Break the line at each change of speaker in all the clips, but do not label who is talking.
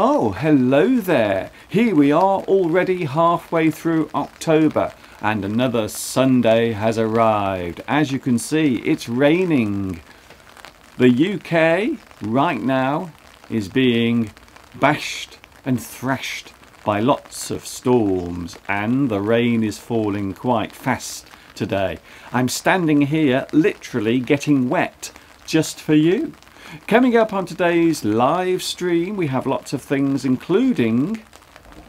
Oh, hello there. Here we are already halfway through October and another Sunday has arrived. As you can see, it's raining. The UK right now is being bashed and thrashed by lots of storms and the rain is falling quite fast today. I'm standing here literally getting wet just for you. Coming up on today's live stream, we have lots of things, including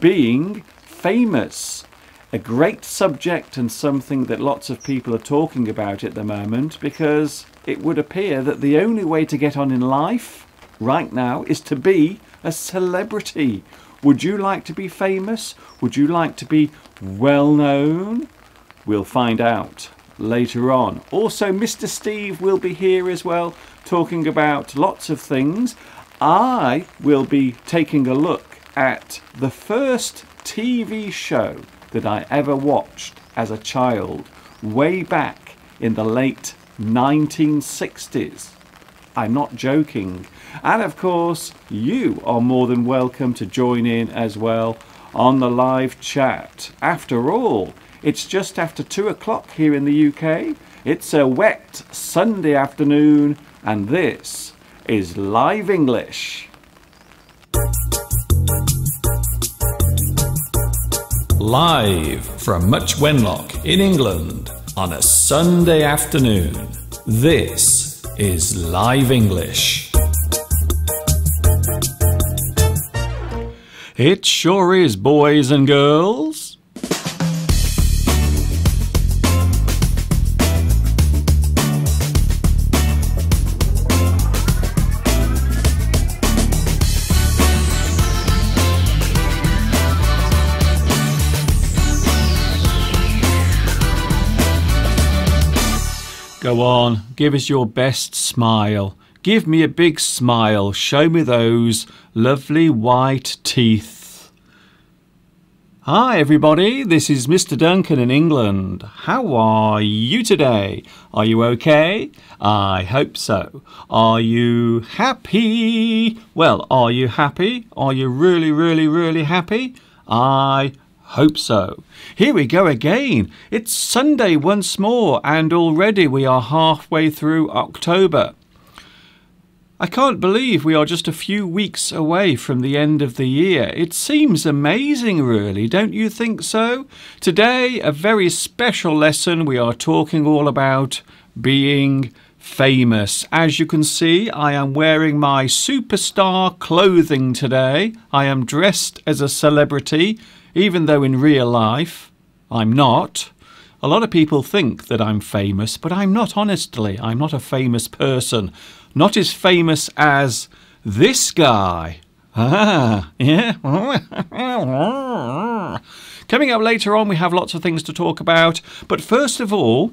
being famous. A great subject and something that lots of people are talking about at the moment, because it would appear that the only way to get on in life right now is to be a celebrity. Would you like to be famous? Would you like to be well known? We'll find out later on. Also, Mr. Steve will be here as well, talking about lots of things. I will be taking a look at the first TV show that I ever watched as a child, way back in the late 1960s. I'm not joking. And of course, you are more than welcome to join in as well on the live chat. After all, it's just after 2 o'clock here in the UK. It's a wet Sunday afternoon, and this is Live English.
Live from Much Wenlock in England on a Sunday afternoon. This is Live English.
It sure is, boys and girls. Go on, give us your best smile. Give me a big smile. Show me those lovely white teeth. Hi everybody, this is Mr. Duncan in England. How are you today? Are you okay? I hope so. Are you happy? Well, are you happy? Are you really happy? I hope so. Here we go again. It's Sunday once more and already we are halfway through October. I can't believe we are just a few weeks away from the end of the year. It seems amazing, really, don't you think so? Today, a very special lesson. We are talking all about being famous. As you can see, I am wearing my superstar clothing today. I am dressed as a celebrity, even though in real life I'm not. A lot of people think that I'm famous, but I'm not, honestly. I'm not a famous person. Not as famous as this guy. Ah, yeah. Coming up later on, we have lots of things to talk about. But first of all,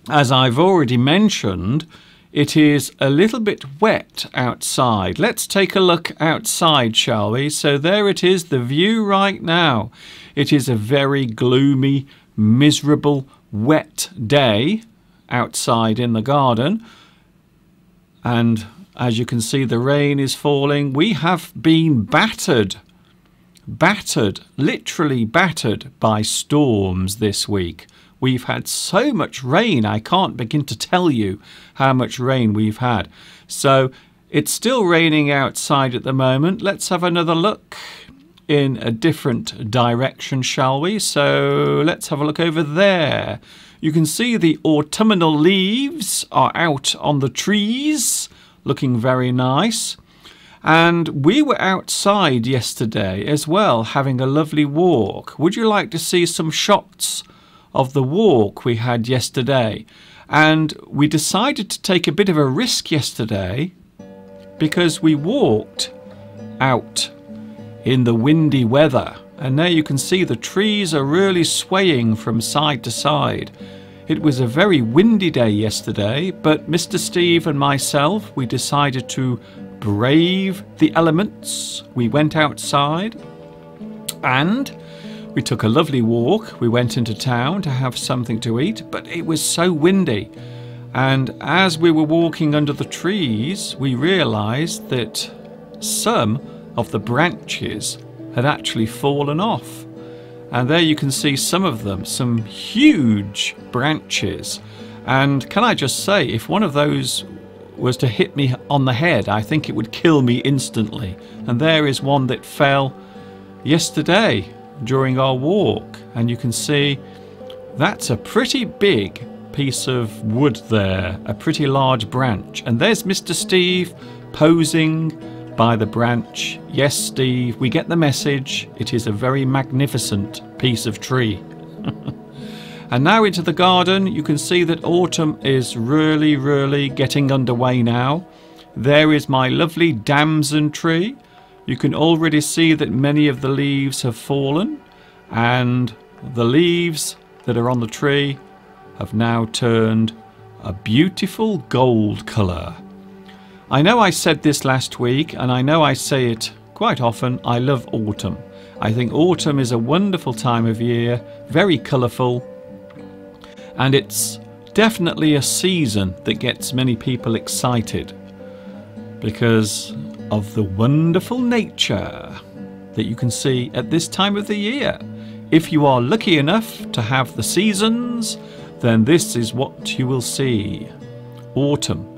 as I've already mentioned, it is a little bit wet outside. Let's take a look outside, shall we? So there it is, the view right now. It is a very gloomy, miserable, wet day outside in the garden. And as you can see, the rain is falling. We have been battered, literally battered by storms this week. We've had so much rain, I can't begin to tell you how much rain we've had. So it's still raining outside at the moment. Let's have another look in a different direction, shall we? So let's have a look over there. You can see the autumnal leaves are out on the trees, looking very nice. And we were outside yesterday as well, having a lovely walk. Would you like to see some shots of the walk we had yesterday? And we decided to take a bit of a risk yesterday because we walked out in the windy weather. And there you can see the trees are really swaying from side to side. It was a very windy day yesterday, but Mr. Steve and myself, we decided to brave the elements. We went outside and we took a lovely walk. We went into town to have something to eat, but it was so windy. And as we were walking under the trees, we realized that some of the branches had actually fallen off. And there you can see some of them, some huge branches. And can I just say, if one of those was to hit me on the head, I think it would kill me instantly. And there is one that fell yesterday during our walk. And you can see that's a pretty big piece of wood there, a pretty large branch. And there's Mr. Steve posing by the branch. Yes, Steve, we get the message. It is a very magnificent piece of tree. And now into the garden. You can see that autumn is really getting underway now. There is my lovely damson tree. You can already see that many of the leaves have fallen, and the leaves that are on the tree have now turned a beautiful gold colour. I know I said this last week, and I know I say it quite often, I love autumn. I think autumn is a wonderful time of year, very colourful, and it's definitely a season that gets many people excited because of the wonderful nature that you can see at this time of the year. If you are lucky enough to have the seasons, then this is what you will see. Autumn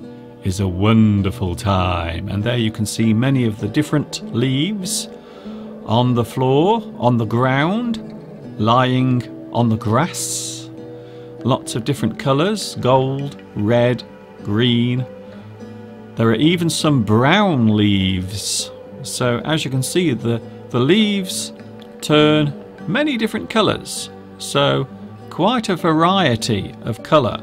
is a wonderful time, and there you can see many of the different leaves on the floor, on the ground, lying on the grass. Lots of different colours, gold, red, green. There are even some brown leaves. So as you can see, the leaves turn many different colours. So quite a variety of colour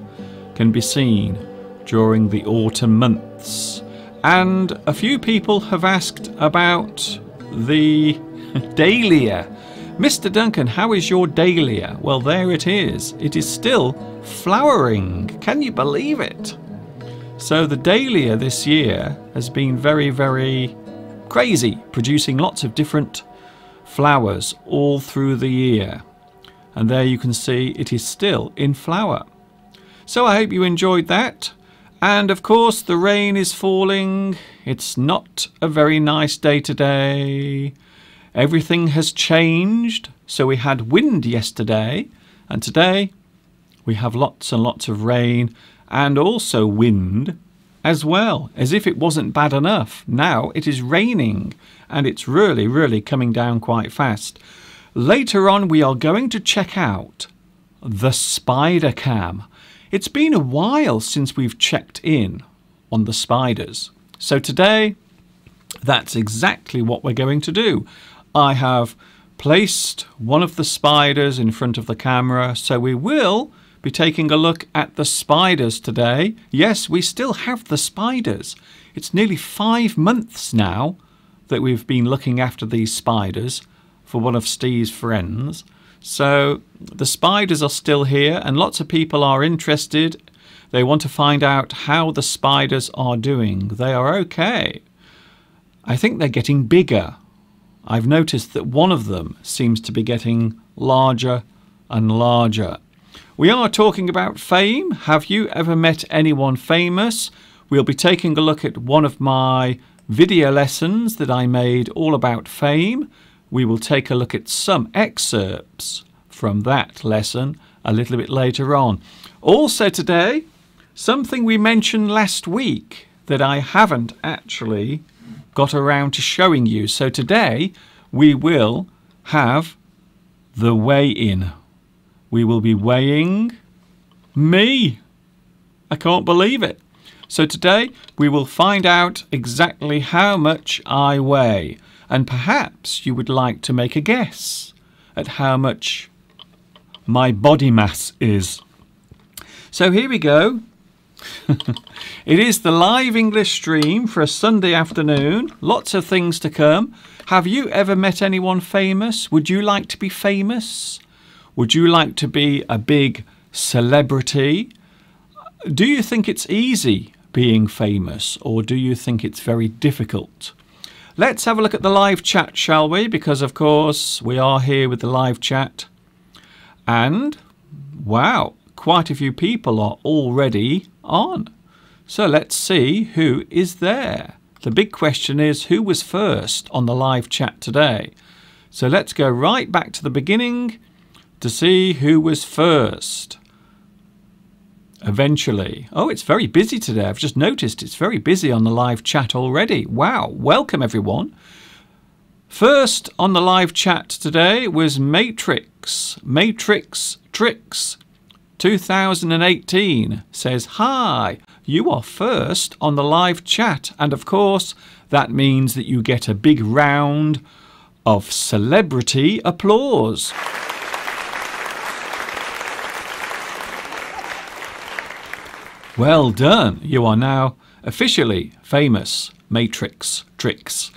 can be seen during the autumn months. And a few people have asked about the dahlia. Mr. Duncan, how is your dahlia? Well, there it is. It is still flowering. Can you believe it? So the dahlia this year has been very crazy, producing lots of different flowers all through the year. And there you can see it is still in flower. So I hope you enjoyed that. And of course the rain is falling. It's not a very nice day today. Everything has changed. So we had wind yesterday, and today we have lots and lots of rain and also wind as well. As if it wasn't bad enough, now it is raining, and it's really coming down quite fast. Later on we are going to check out the spider cam. It's been a while since we've checked in on the spiders. So today, that's exactly what we're going to do. I have placed one of the spiders in front of the camera, so we will be taking a look at the spiders today. Yes, we still have the spiders. It's nearly 5 months now that we've been looking after these spiders for one of Steve's friends. So the spiders are still here, and lots of people are interested. They want to find out how the spiders are doing. They are okay. I think they're getting bigger. I've noticed that one of them seems to be getting larger and larger. We are talking about fame. Have you ever met anyone famous? We'll be taking a look at one of my video lessons that I made all about fame. We will take a look at some excerpts from that lesson a little bit later on. Also today, something we mentioned last week that I haven't actually got around to showing you. So today we will have the weigh-in. We will be weighing me. I can't believe it. So today we will find out exactly how much I weigh. And perhaps you would like to make a guess at how much my body mass is. So here we go. It is the live English stream for a Sunday afternoon. Lots of things to come. Have you ever met anyone famous? Would you like to be famous? Would you like to be a big celebrity? Do you think it's easy being famous, or do you think it's very difficult? Let's have a look at the live chat, shall we? Because, of course, we are here with the live chat. And, wow, quite a few people are already on. So let's see who is there.
the big question is, who was first on the live chat today? So let's go right back to the beginning to see who was first. Eventually. Oh, it's very busy today. I've just noticed it's very busy on the live chat already. Wow. Welcome, everyone. First on the live chat today was Matrix. Matrix Tricks 2018 says, hi, you are first on the live chat. And of course, that means that you get a big round of celebrity applause. Well done. You are now officially famous, Matrix Tricks.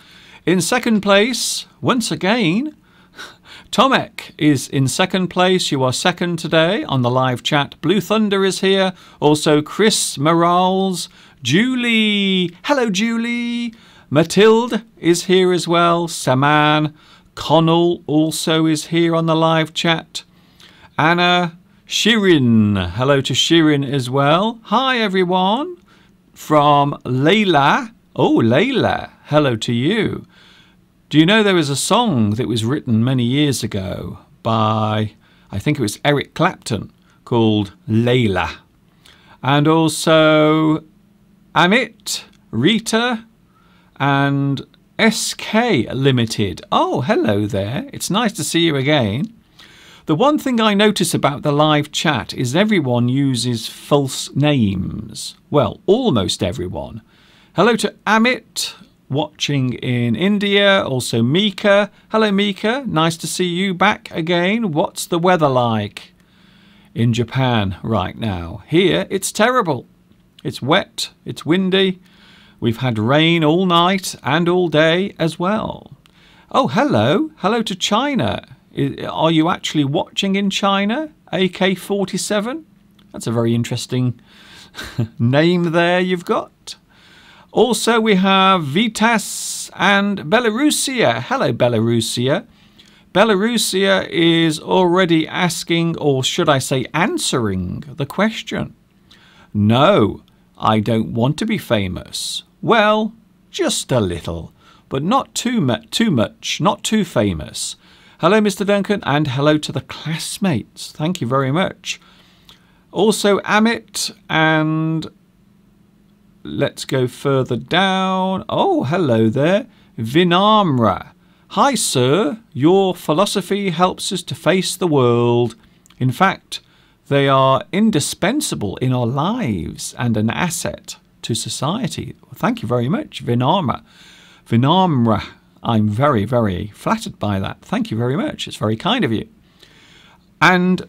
In second place, once again, Tomek is in second place. You are second today on the live chat. Blue Thunder is here. Also Chris Morales. Julie. Hello, Julie. Matilde is here as well. Saman. Connell also is here on the live chat. Anna. Shirin. Hello to Shirin as well. Hi, everyone. From Layla. Oh, Layla. Hello to you. Do you know there was a song that was written many years ago by, I think it was Eric Clapton, called Layla. And also Amit, Rita, and SK Limited. Oh, hello there. It's nice to see you again. The one thing I notice about the live chat is everyone uses false names. Well, almost everyone. Hello to Amit, watching in India. Also Mika. Hello, Mika. Nice to see you back again. What's the weather like in Japan right now? Here, it's terrible. It's wet. It's windy. We've had rain all night and all day as well. Oh, hello. Hello to China. Are you actually watching in China? AK-47? That's a very interesting name there you've got. Also, we have Vitas and Belarusia. Hello, Belarusia. Belarusia is already asking, or should I say answering, the question. No, I don't want to be famous. Well, just a little, but not too much, not too famous. Hello, Mr. Duncan, and hello to the classmates. Thank you very much. Also, Amit, and let's go further down. Oh, hello there. Vinamra. Hi, sir. Your philosophy helps us to face the world. In fact, they are indispensable in our lives and an asset to society. Thank you very much, Vinamra. Vinamra. I'm very, very flattered by that. Thank you very much. It's very kind of you. And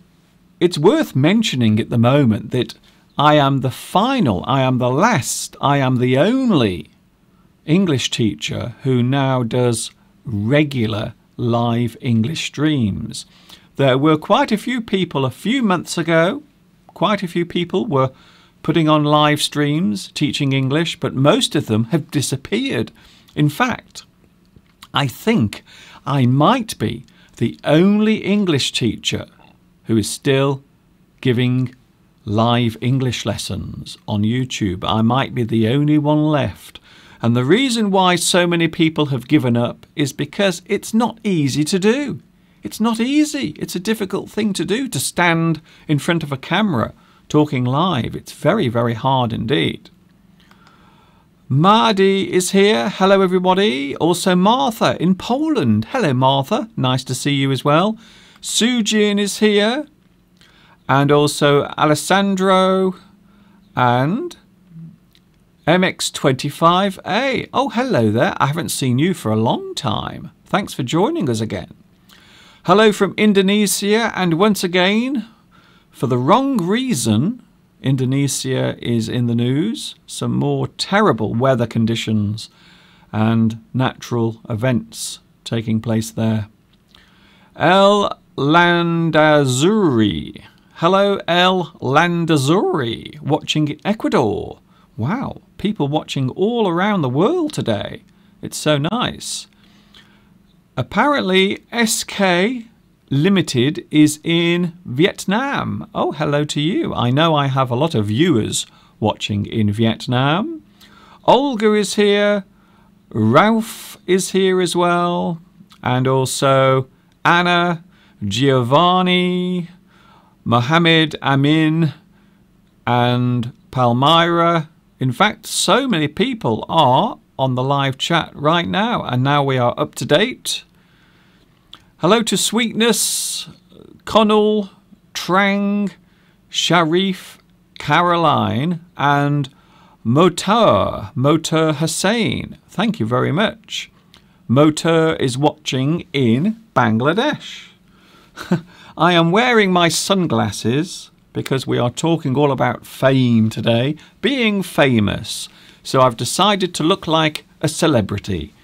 it's worth mentioning at the moment that I am the final, I am the last, I am the only English teacher who now does regular live English streams. There were quite a few people a few months ago, quite a few people were putting on live streams teaching English, but most of them have disappeared. In fact, I think I might be the only English teacher who is still giving live English lessons on YouTube. I might be the only one left. And the reason why so many people have given up is because it's not easy to do. It's not easy. It's a difficult thing to do, to stand in front of a camera talking live. It's very, very hard indeed. Mardi is here. Hello, everybody. Also, Martha in Poland. Hello, Martha. Nice to see you as well. Sujin is here. And also Alessandro and MX25A. Oh, hello there. I haven't seen you for a long time. Thanks for joining us again. Hello from Indonesia. And once again, for the wrong reason, Indonesia is in the news. Some more terrible weather conditions and natural events taking place there. El Landazuri. Hello, El Landazuri, watching in Ecuador. Wow, people watching all around the world today. It's so nice. Apparently, SK Limited is in Vietnam. Oh, hello to you. I know I have a lot of viewers watching in Vietnam. Olga is here. Ralph is here as well, and also Anna, Giovanni, Mohammed Amin, and Palmyra. In fact, so many people are on the live chat right now, and now we are up to date. Hello to Sweetness, Connell, Trang, Sharif, Caroline, and Motor Hussain. Thank you very much. Motor is watching in Bangladesh. I am wearing my sunglasses because we are talking all about fame today, being famous. So I've decided to look like a celebrity,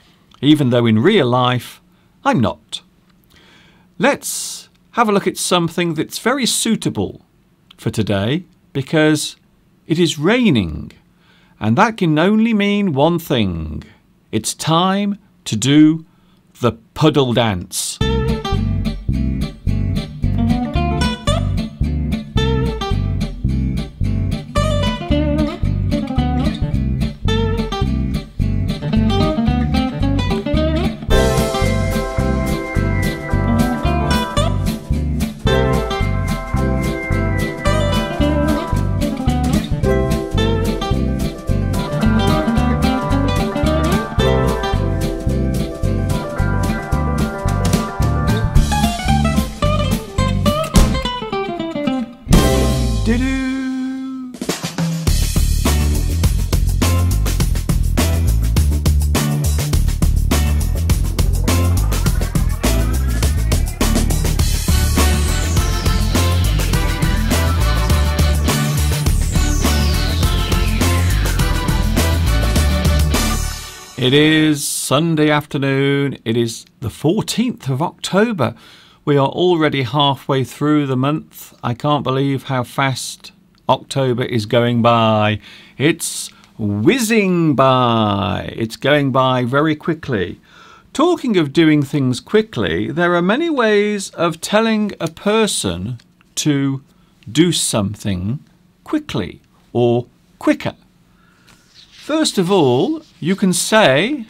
even though in real life I'm not. Let's have a look at something that's very suitable for today because it is raining, and that can only mean one thing. It's time to do the puddle dance. It is Sunday afternoon. It is the 14th of October. We are already halfway through the month. I can't believe how fast October is going by. It's whizzing by. It's going by very quickly. Talking of doing things quickly, there are many ways of telling a person to do something quickly or quicker. First of all, you can say,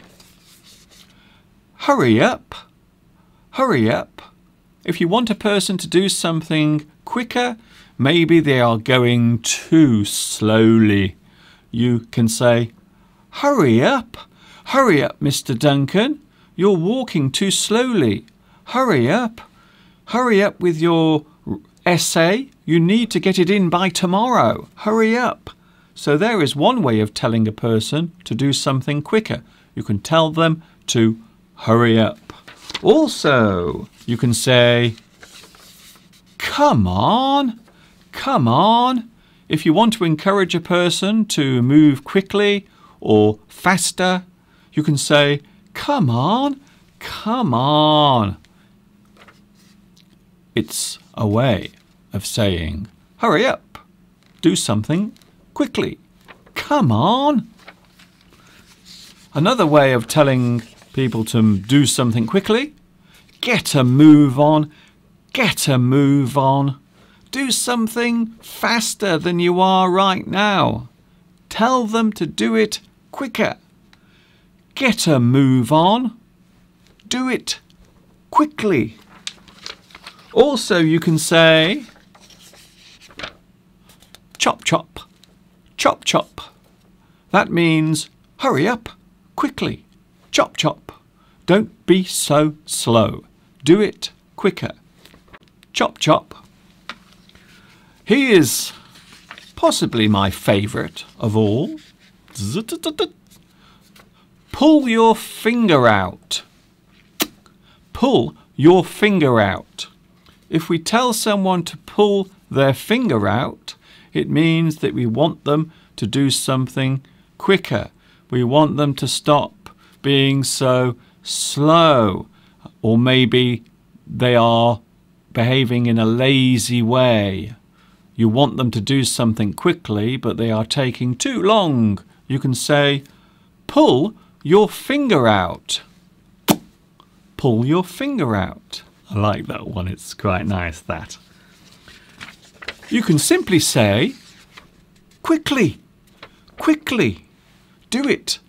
hurry up, hurry up. If you want a person to do something quicker, maybe they are going too slowly. You can say, hurry up, Mr. Duncan. You're walking too slowly. Hurry up with your essay. You need to get it in by tomorrow. Hurry up. So there is one way of telling a person to do something quicker. You can tell them to hurry up. Also, you can say, come on, come on. If you want to encourage a person to move quickly or faster, you can say, come on, come on. It's a way of saying, hurry up, do something quickly. Come on. Another way of telling people to do something quickly, get a move on, get a move on. Do something faster than you are right now. Tell them to do it quicker. Get a move on. Do it quickly. Also, you can say, chop chop. Chop chop. That means hurry up quickly. Chop chop. Don't be so slow. Do it quicker. Chop chop. He is possibly my favourite of all. Pull your finger out. Pull your finger out. If we tell someone to pull their finger out, it means that we want them to do something quicker. We want them to stop being so slow. Or maybe they are behaving in a lazy way. You want them to do something quickly, but they are taking too long. You can say, pull your finger out. Pull your finger out. I like that one. It's quite nice, that. You can simply say, quickly, quickly, do it,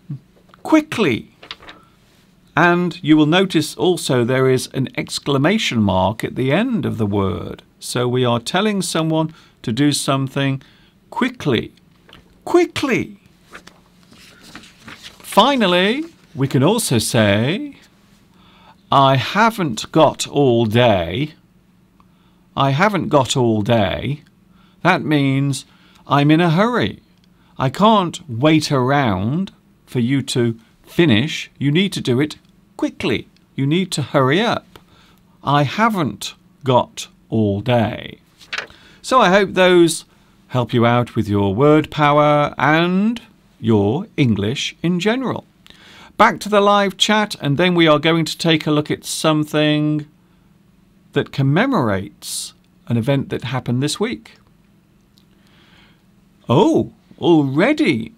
quickly. And you will notice also there is an exclamation mark at the end of the word. So we are telling someone to do something quickly. Quickly! Finally, we can also say, I haven't got all day. I haven't got all day. That means I'm in a hurry. I can't wait around for you to finish. You need to do it quickly. You need to hurry up. I haven't got all day. So I hope those help you out with your word power and your English in general. Back to the live chat, and then we are going to take a look at something that commemorates an event that happened this week. Oh, already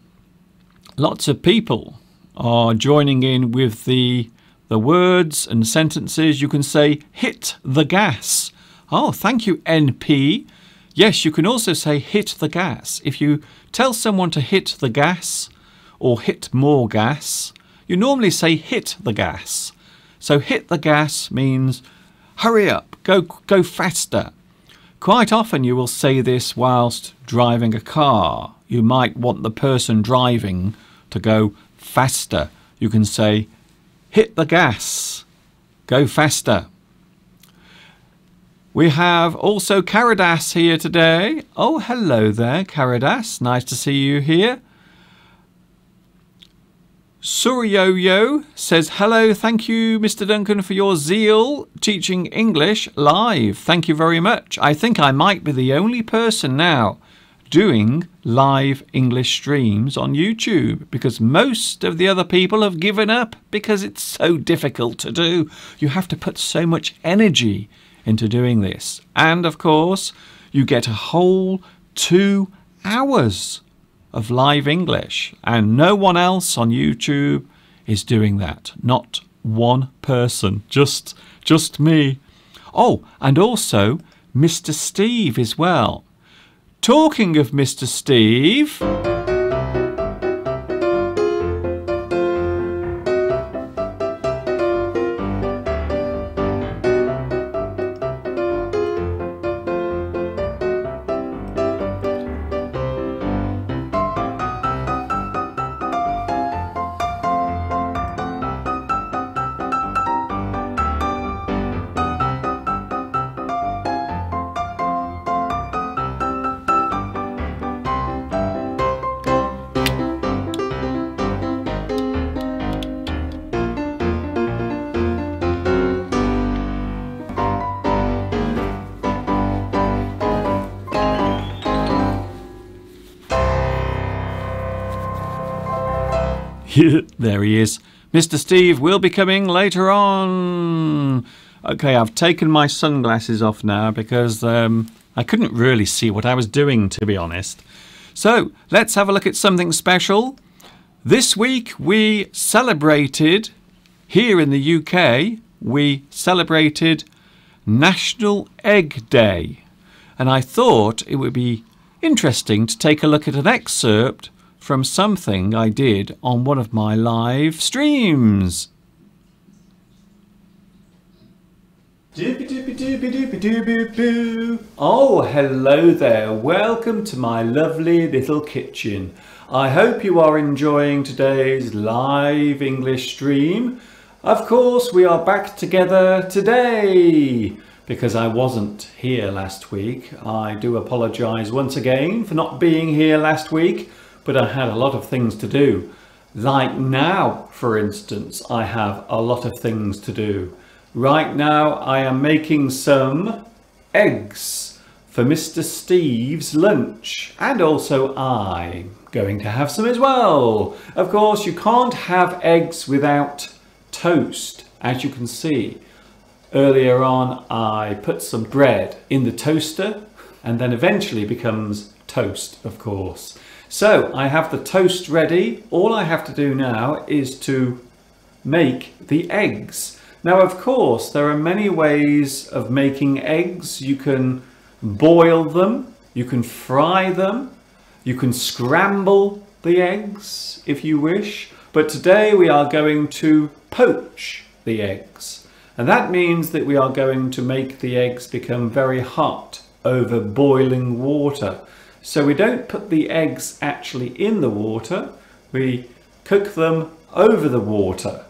lots of people are joining in with the words and sentences. You can say hit the gas. Oh, thank you, NP. Yes, you can also say hit the gas. If you tell someone to hit the gas or hit more gas, you normally say hit the gas. So hit the gas means hurry up, go faster. Quite often you will say this whilst driving a car. You might want the person driving to go faster. You can say hit the gas, go faster. We have also Caridas here today. Oh, hello there, Caridas. Nice to see you here. Suryoyo says, hello, thank you, Mr. Duncan, for your zeal teaching English live. Thank you very much. I think I might be the only person now doing live English streams on YouTube, because most of the other people have given up because it's so difficult to do. You have to put so much energy into doing this. And of course, you get a whole 2 hours of live English, and no one else on YouTube is doing that. Not one person, just me. Oh, and also Mr. Steve as well. Talking of Mr. Steve, there he is. Mr. Steve will be coming later on. Okay, I've taken my sunglasses off now because I couldn't really see what I was doing, to be honest. So let's have a look at something special. This week we celebrated, here in the UK, we celebrated National Egg Day. And I thought it would be interesting to take a look at an excerpt from something I did on one of my live streams. Oh, hello there. Welcome to my lovely little kitchen. I hope you are enjoying today's live English stream. Of course, we are back together today because I wasn't here last week. I do apologise once again for not being here last week. But I had a lot of things to do. Like now, for instance, I have a lot of things to do. Right now, I am making some eggs for Mr. Steve's lunch. And also I'm going to have some as well. Of course, you can't have eggs without toast. As you can see, earlier on, I put some bread in the toaster and then eventually becomes toast, of course. So I have the toast ready. All I have to do now is to make the eggs. Now, of course, there are many ways of making eggs. You can boil them, you can fry them, you can scramble
the eggs if you wish, but today we are going to poach the eggs. And that means that we are going to make the eggs become very hot over boiling water. So we don't put the eggs actually in the water, we cook them over the water.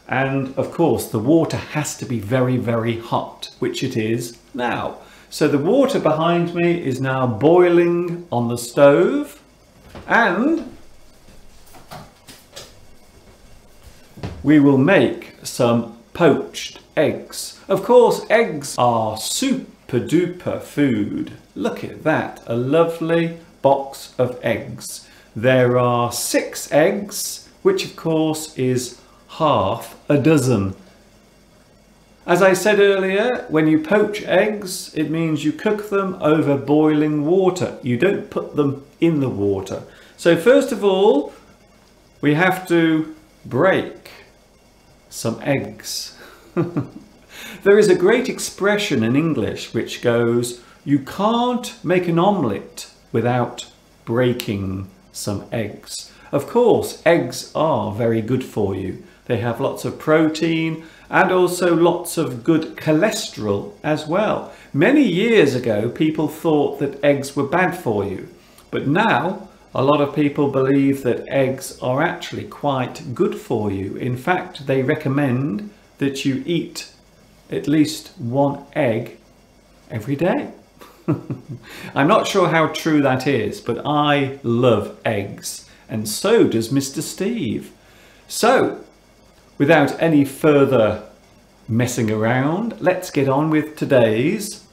And of course the water has to be very, very hot, which it is now. So the water behind me is now boiling on the stove, and we will make some poached eggs. Of course, eggs are super duper food. Look at that, a lovely box of eggs. There are 6 eggs, which of course is half a dozen. As I said earlier, when you poach eggs, it means you cook them over boiling water. You don't put them in the water. So first of all, we have to break some eggs. There is a great expression in English which goes, you can't make an omelette without breaking some eggs. Of course, eggs are very good for you. They have lots of protein and also lots of good cholesterol as well. Many years ago, people thought that eggs were bad for you, but now a lot of people believe that eggs are actually quite good for you. In fact, they recommend that you eat at least 1 egg every day. I'm not sure how true that is, but I love eggs, and so does Mr. Steve. So, without any further messing around, let's get on with today's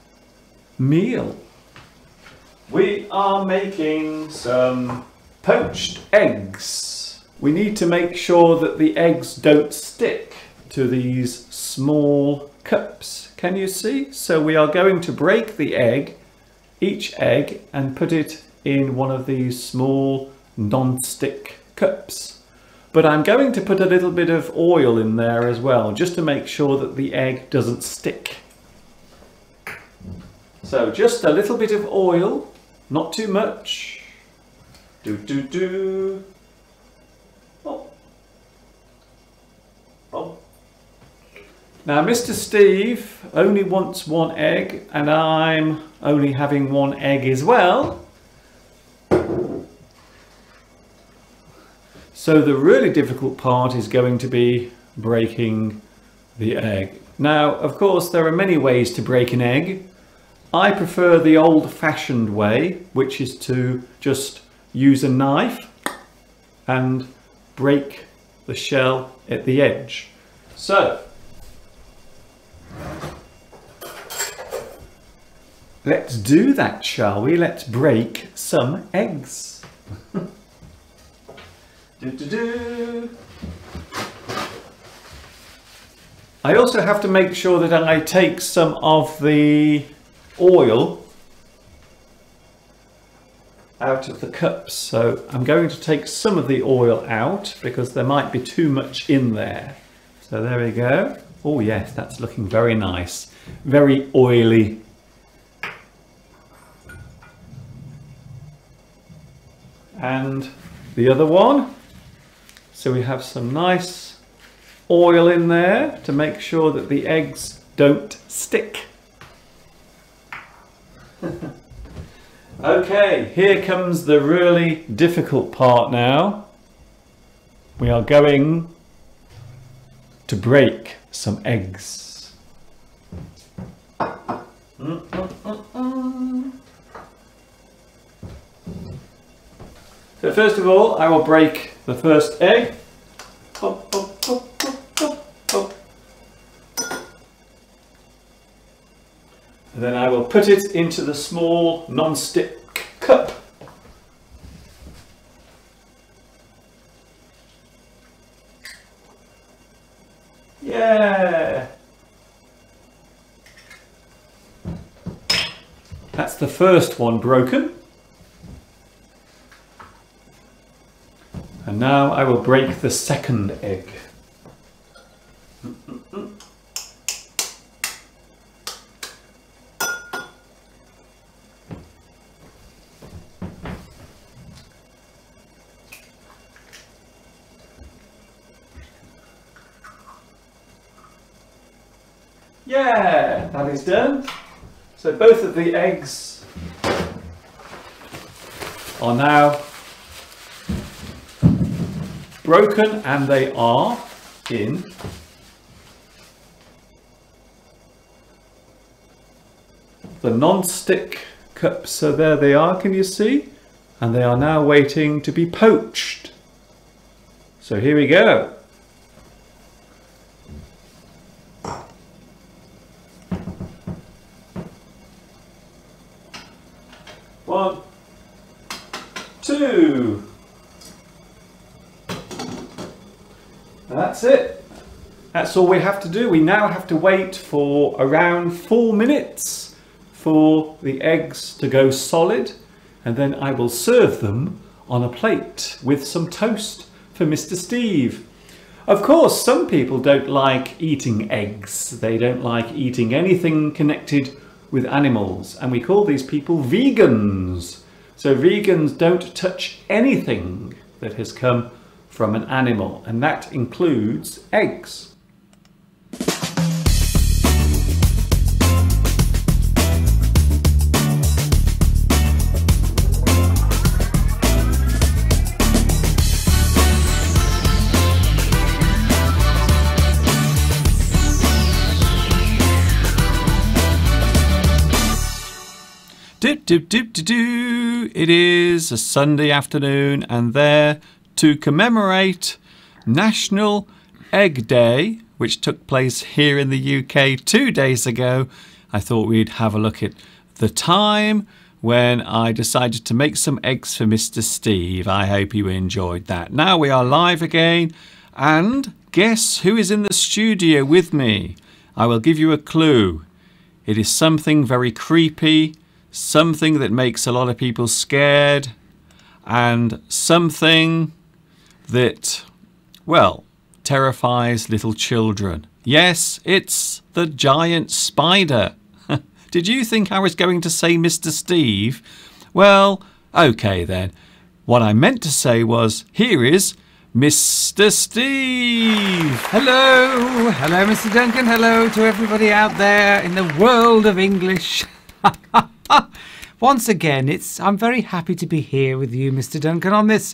meal. We are making some poached eggs. We need to make sure that the eggs don't stick to these small cups. Can you see? So we are going to break the egg, each egg, and put it in one of these small non-stick cups. But I'm going to put a little bit of oil in there as well, just to make sure that the egg doesn't stick. So just a little bit of oil, not too much. Do. Oh. Oh. Now Mr. Steve only wants 1 egg, and I'm only having 1 egg as well. So the really difficult part is going to be breaking the egg. Now, of course, there are many ways to break an egg. I prefer the old-fashioned way, which is to just use a knife and break the shell at the edge. So, let's do that, shall we? Let's break some eggs. I also have to make sure that I take some of the oil out of the cups. So I'm going to take some of the oil out because there might be too much in there. So there we go. Oh yes, that's looking very nice. Very oily. And the other one. So we have some nice oil in there to make sure that the eggs don't stick. Okay, here comes the really difficult part now. We are going to break some eggs. So first of all, I will break the first egg. Hop, hop, hop, hop, hop, hop. And then I will put it into the small non-stick cup. Yeah! That's the first one broken. And now I will break the second egg. Yeah, that is done. So both of the eggs are now broken, and they are in the non-stick cups. So there they are, can you see? And they are now waiting to be poached. So here we go. One, two. And that's it. That's all we have to do. We now have to wait for around 4 minutes for the eggs to go solid, and then I will serve them on a plate with some toast for Mr. Steve. Of course, some people don't like eating eggs. They don't like eating anything connected with animals, and we call these people vegans. So vegans don't touch anything that has come from an animal, and that includes eggs.
It is a Sunday afternoon, and there, to commemorate National Egg Day, which took place here in the UK 2 days ago, I thought we'd have a look at the time when I decided to make some eggs for Mr. Steve. I hope you enjoyed that. Now we are live again, and guess who is in the studio with me? I will give you a clue. It is something very creepy, something that makes a lot of people scared, and something that, well, terrifies little children. Yes, it's the giant spider. Did you think I was going to say Mr. Steve? Well, okay then. What I meant to say was, here is Mr. Steve.
Hello, hello Mr. Duncan, hello to everybody out there in the world of English. Once again, I'm very happy to be here with you, Mr. Duncan, on this,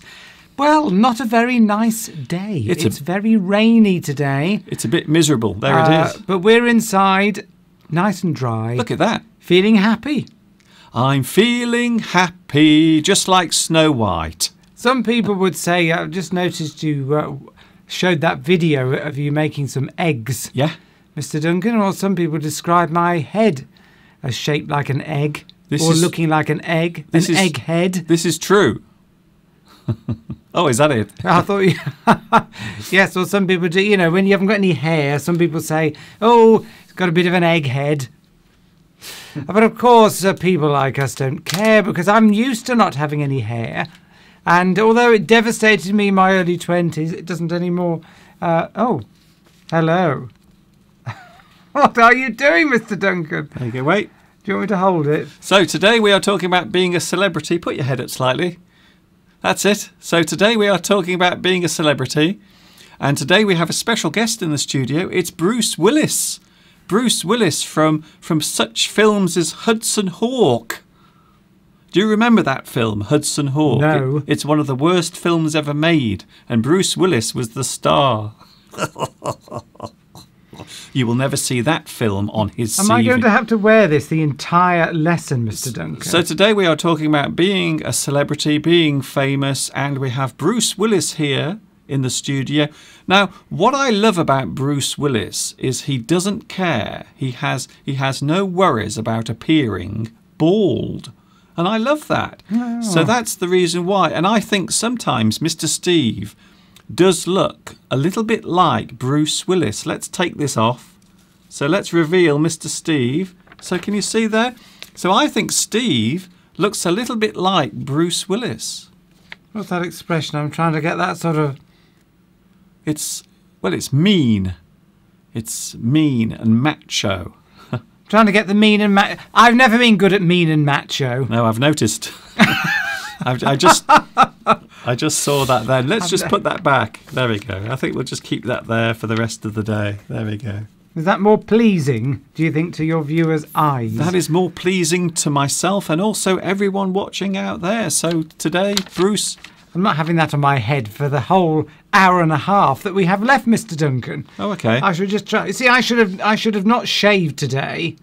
well, not a very nice day. It's very rainy today.
It's a bit miserable. There it is.
But we're inside, nice and dry.
Look at that.
Feeling happy.
I'm feeling happy, just like Snow White.
Some people would say, I've just noticed you showed that video of you making some eggs.
Yeah.
Mr. Duncan, or some people describe my head as shaped like an egg, looking like an egg, egg head.
This is true. Oh, is that it?
I thought yes, or some people do, you know, when you haven't got any hair, some people say, oh, it's got a bit of an egg head. But of course, people like us don't care, because I'm used to not having any hair. And although it devastated me in my early 20s, it doesn't anymore. Oh, hello. What are you doing, Mr. Duncan?
There you go, wait.
Do you want me to hold it?
So today we are talking about being a celebrity. Put your head up slightly. That's it. So today we are talking about being a celebrity. And today we have a special guest in the studio. It's Bruce Willis. Bruce Willis from such films as Hudson Hawk. Do you remember that film, Hudson Hawk?
No.
It's one of the worst films ever made. And Bruce Willis was the star. You will never see that film on his CV.
Am I going to have to wear this the entire lesson, Mr. Duncan?
So today we are talking about being a celebrity, being famous, and we have Bruce Willis here in the studio. Now, what I love about Bruce Willis is he doesn't care. He has no worries about appearing bald. And I love that. Oh. So that's the reason why. And I think sometimes Mr. Steve does look a little bit like Bruce Willis. Let's take this off. So let's reveal Mr. Steve. So can you see there? So I think Steve looks a little bit like Bruce Willis.
What's that expression? I'm trying to get that sort of...
It's mean. It's mean and macho.
Trying to get the mean and macho. I've never been good at mean and macho.
No, I've noticed. I just saw that then. Let's just put that back. There we go. I think we'll just keep that there for the rest of the day. There we go.
Is that more pleasing, do you think, to your viewers' eyes?
That is more pleasing to myself and also everyone watching out there. So today, Bruce...
I'm not having that on my head for the whole hour and a half that we have left, Mr. Duncan.
Oh, okay.
I should just try. See, I should have not shaved today,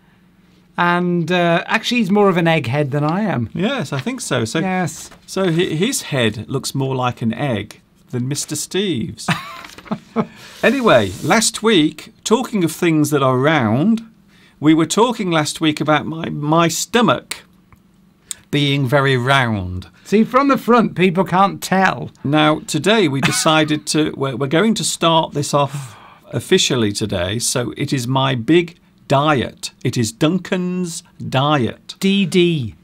and actually, he's more of an egghead than I am.
Yes, I think so.
Yes.
So his head looks more like an egg than Mr. Steve's. Anyway, last week, talking of things that are round, we were talking last week about my stomach being very round.
See, from the front, people can't tell.
Now, today we decided we're going to start this off officially today. So it is my big diet. It is Duncan's diet.
DD.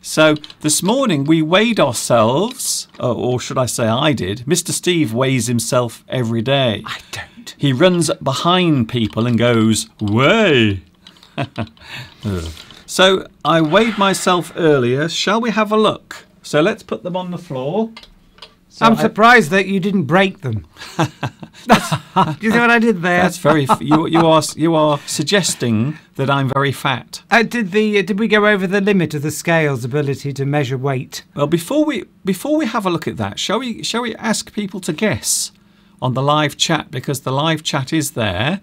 So this morning we weighed ourselves, or should I say I did. Mr. Steve weighs himself every day.
I don't.
He runs behind people and goes, "Weigh." So I weighed myself earlier. Shall we have a look? So let's put them on the floor. So
I'm surprised that you didn't break them. Do you see what I did there?
That's very. You are suggesting that I'm very fat.
Did we go over the limit of the scale's ability to measure weight?
Well, before we have a look at that, shall we ask people to guess on the live chat, because the live chat is there.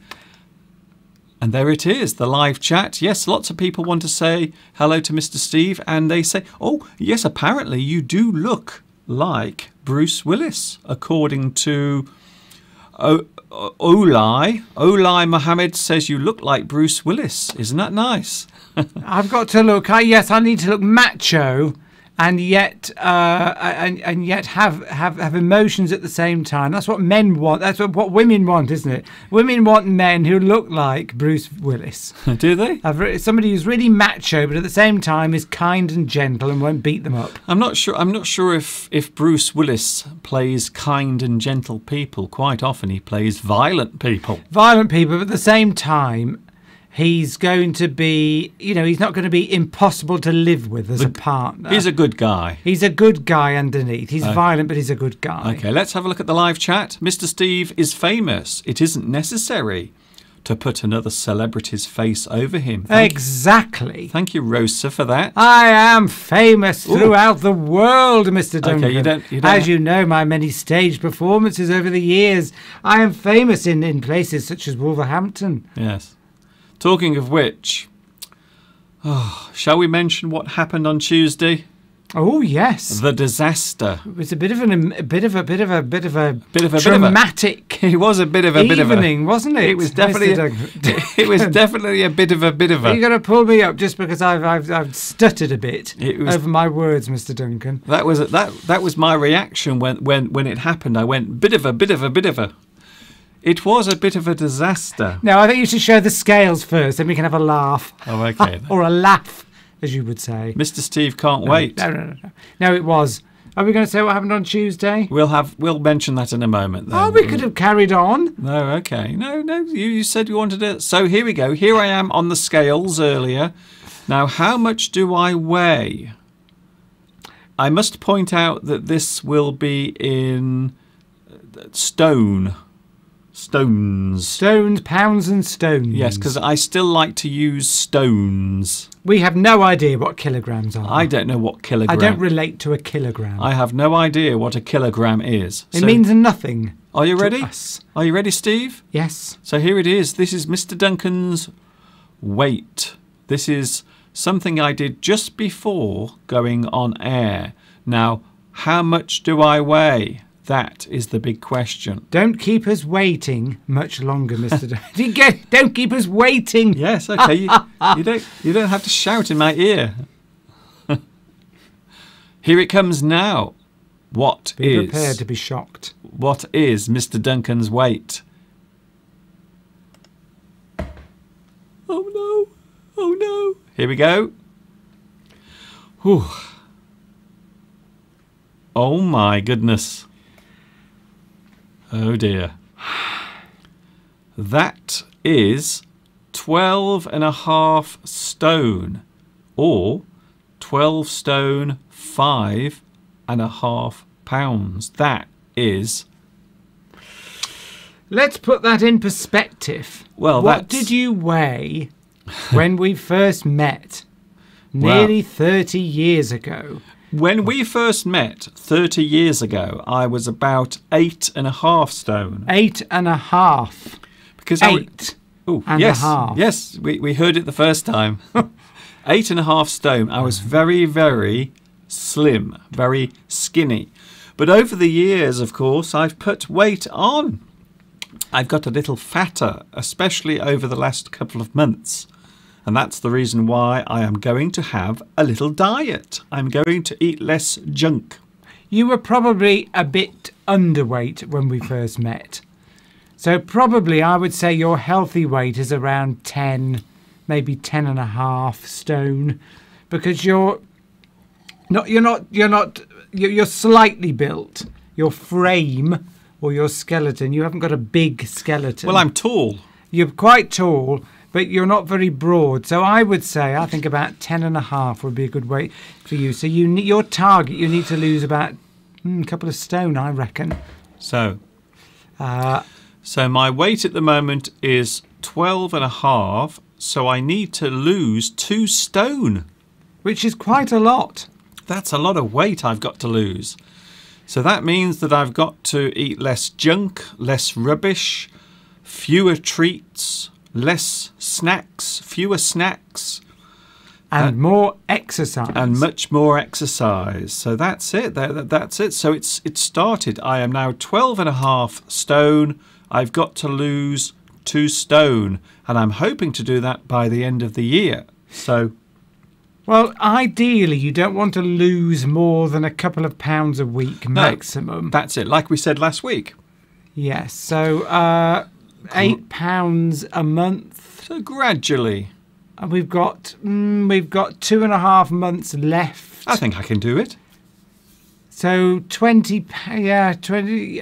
And there it is, the live chat. Yes, lots of people want to say hello to Mr. Steve, and they say, "Oh, yes, apparently you do look like Bruce Willis," according to Olai. Olai Mohammed says you look like Bruce Willis. Isn't that nice?
I've got to look. Yes, I need to look macho, and yet have emotions at the same time. That's what men want. That's what women want, isn't it? Women want men who look like Bruce Willis.
Do they?
Somebody who's really macho, but at the same time is kind and gentle and won't beat them up.
I'm not sure if Bruce Willis plays kind and gentle people. Quite often he plays violent people.
Violent people, but at the same time, he's going to be, he's not going to be impossible to live with as a partner.
He's a good guy.
He's a good guy underneath. He's violent, but he's a good guy.
Okay, let's have a look at the live chat. Mr. Steve is famous. It isn't necessary to put another celebrity's face over him.
Exactly.
Thank you, Rosa, for that.
I am famous throughout the world, Mr. Duncan.
Okay, you don't
As you know, my many stage performances over the years, I am famous in places such as Wolverhampton.
Yes. Talking of which, shall we mention what happened on Tuesday?
Oh yes,
the disaster.
It was a bit of a dramatic.
It was a bit of a
evening, wasn't it?
It was definitely. It was definitely a bit of a.
You're going to pull me up just because I've stuttered a bit over my words, Mr. Duncan.
That was my reaction when it happened. I went bit of a. It was a bit of a disaster.
No, I think you should show the scales first, then we can have a laugh.
Oh, okay.
Or a laugh, as you would say.
Mr. Steve can't wait.
No, it was. Are we going to say what happened on Tuesday?
We'll mention that in a moment. Then.
Oh, we could have carried on.
No, okay. No. You said you wanted it. So here we go. Here I am on the scales earlier. Now, how much do I weigh? I must point out that this will be in stones,
pounds and stones.
Yes, because I still like to use stones.
We have no idea what kilograms are.
I don't know what kilogram.
I don't relate to a kilogram.
I have no idea what a kilogram is.
It means nothing.
Are you ready?
Us.
Are you ready, Steve?
Yes.
So here it is. This is Mr. Duncan's weight. This is something I did just before going on air. Now, how much do I weigh? That is the big question.
Don't keep us waiting much longer, Mr. Don't keep us waiting.
Yes, okay. You don't have to shout in my ear. Here it comes now.
Be prepared to be shocked.
What is Mr. Duncan's weight? Oh no. Oh no. Here we go. Whew. Oh my goodness. Oh dear. That is 12.5 stone, or 12 stone 5.5 pounds. That is
let's put that in perspective.
Well,
what
that's-
did you weigh when we first met? Nearly 30 years ago.
When we first met 30 years ago, I was about 8.5 stone.
8.5.
Because
Eight.
Oh,
and
yes,
a half.
yes, we heard it the first time. 8.5 stone. I was very, very slim, very skinny. But over the years, of course, I've put weight on. I've got a little fatter, especially over the last couple of months. And that's the reason why I am going to have a little diet. I'm going to eat less junk.
You were probably a bit underweight when we first met. So probably I would say your healthy weight is around 10, maybe 10.5 stone, because you're slightly built. Your frame or your skeleton, you haven't got a big skeleton.
Well, I'm tall.
You're quite tall, but you're not very broad. So I would say, I think about 10.5 would be a good weight for you. So your target, you need to lose about a couple of stone, I reckon.
So my weight at the moment is 12.5, so I need to lose 2 stone.
Which is quite a lot.
That's a lot of weight I've got to lose. So that means that I've got to eat less junk, less rubbish, fewer treats, less snacks, fewer snacks.
And more exercise.
And much more exercise. So that's it. That's it. So it started. I am now 12.5 stone. I've got to lose 2 stone. And I'm hoping to do that by the end of the year. So...
Well, ideally, you don't want to lose more than a couple of pounds a week maximum.
No, that's it. Like we said last week.
Yes. So £8 a month.
So gradually.
And we've got 2.5 months left.
I think I can do it.
So 20. Yeah, 20.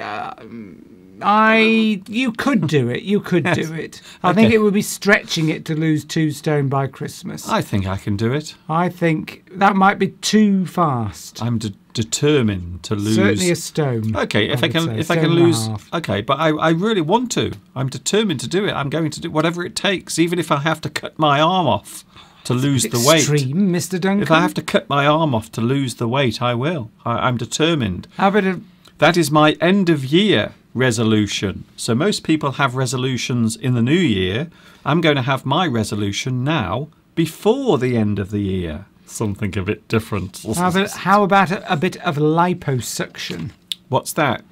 You could do it. You could do it. I think it would be stretching it to lose 2 stone by Christmas.
I think I can do it.
I think that might be too fast.
I'm determined to lose.
Certainly a stone.
Okay, if I can lose. Okay, but I really want to. I'm determined to do it. I'm going to do whatever it takes, even if I have to cut my arm off to lose the weight.
Extreme, Mr. Duncan.
If I have to cut my arm off to lose the weight, I will. I'm determined.
How about
That is my end of year resolution. So most people have resolutions in the new year. I'm going to have my resolution now before the end of the year. Something a bit different.
How about a bit of liposuction?
What's that?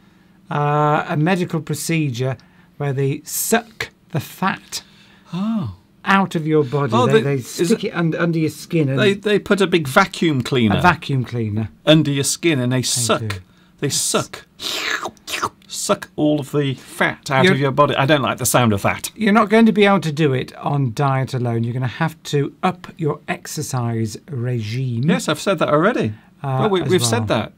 A medical procedure where they suck the fat out of your body.
Oh,
they stick it under your skin. And
They put a big vacuum cleaner
a vacuum cleaner.
under your skin and they
do.
suck. They suck all of the fat out of your body. I don't like the sound of that.
You're not going to be able to do it on diet alone. You're going to have to up your exercise regime.
Yes, I've said that already. We've said that.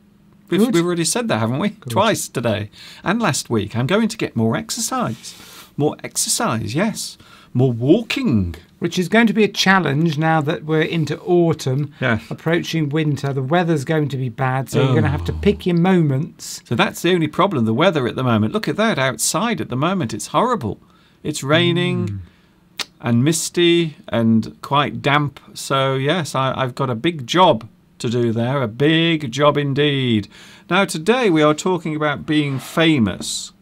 We've already said that, haven't we? Good. Twice today and last week. I'm going to get more exercise. More exercise, yes. More walking.
Which is going to be a challenge now that we're into autumn, approaching winter. The weather's going to be bad, so you're going to have to pick your moments.
So that's the only problem, the weather at the moment. Look at that outside at the moment. It's horrible. It's raining and misty and quite damp. So, yes, I've got a big job to do there, a big job indeed. Now, today we are talking about being famous.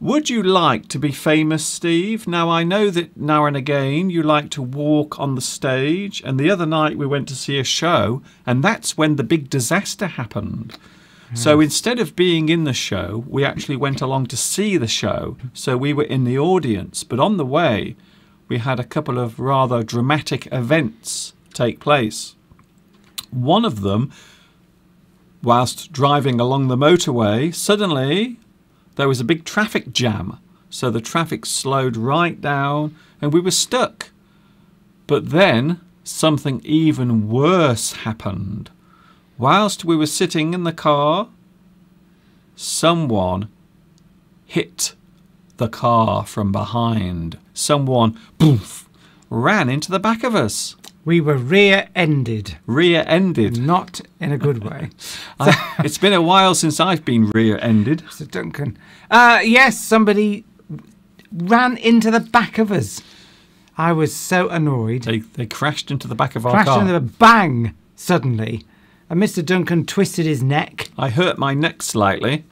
Would you like to be famous, Steve? Now, I know that now and again you like to walk on the stage, and the other night we went to see a show, and that's when the big disaster happened. Yes. So instead of being in the show, we actually went along to see the show, so we were in the audience. But on the way, we had a couple of rather dramatic events take place. One of them, whilst driving along the motorway, suddenly there was a big traffic jam, so the traffic slowed right down and we were stuck. But then something even worse happened. Whilst we were sitting in the car, someone hit the car from behind. Someone, poof, ran into the back of us.
We were rear-ended,
Rear-ended.
not in a good way.
It's been a while since I've been rear-ended.
Mr. Duncan. Yes, somebody ran into the back of us. I was so annoyed.
They crashed into the back of our
Crashed
car.
into the bang suddenly, and Mr. Duncan twisted his neck,
I hurt my neck slightly.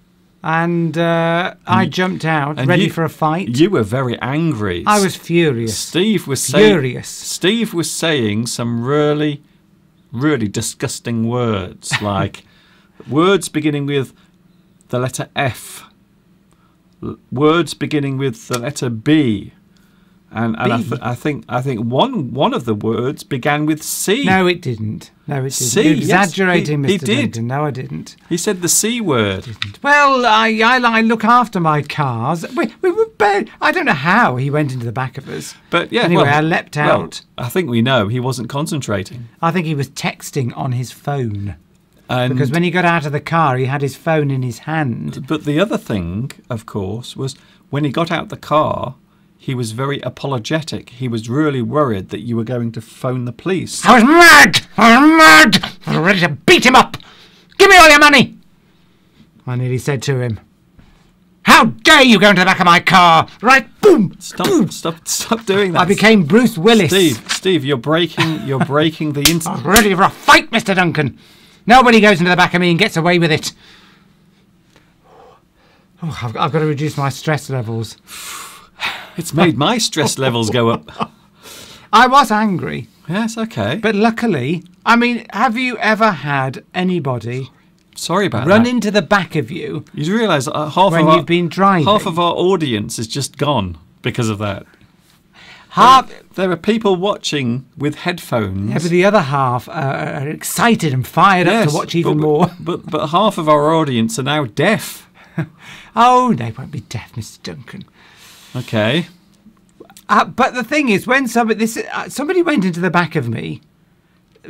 and I jumped out, ready for a fight.
You were very angry.
I was furious.
Steve was
Furious.
Steve was saying some really, really disgusting words, like words beginning with the letter F, words beginning with the letter B, and
B?
I think one of the words began with C.
No, it didn't. No, it didn't.
C,
You're
yes,
exaggerating,
he
Mr.
did.
Duncan. No, I didn't.
He said the C word.
Well, I look after my cars. We were I don't know how he went into the back of us.
But yeah,
Anyway,
well,
I leapt
well,
out.
I think we know he wasn't concentrating.
I think he was texting on his phone.
And
Because when he got out of the car, he had his phone in his hand.
But the other thing, of course, was when he got out the car, he was very apologetic. He was really worried that you were going to phone the police.
I was mad! I was mad! I was ready to beat him up! Give me all your money! I nearly said to him, how dare you go into the back of my car! Right, boom!
Stop doing that.
I became Bruce Willis.
Steve, you're breaking the
I
instant.
was ready for a fight, Mr. Duncan. Nobody goes into the back of me and gets away with it. Oh, I've got to reduce my stress levels.
It's made my stress levels go up.
I was angry,
Yes, okay.
but luckily, I mean, have you ever had anybody
Sorry about
run
that.
into the back of you
You realise
when you've been driving?
half of our audience is just gone because of that. There are people watching with headphones.
Yeah, but the other half are excited and fired up to watch even more.
But half of our audience are now deaf.
Oh, they won't be deaf, Mr. Duncan.
Okay.
But the thing is, when somebody went into the back of me,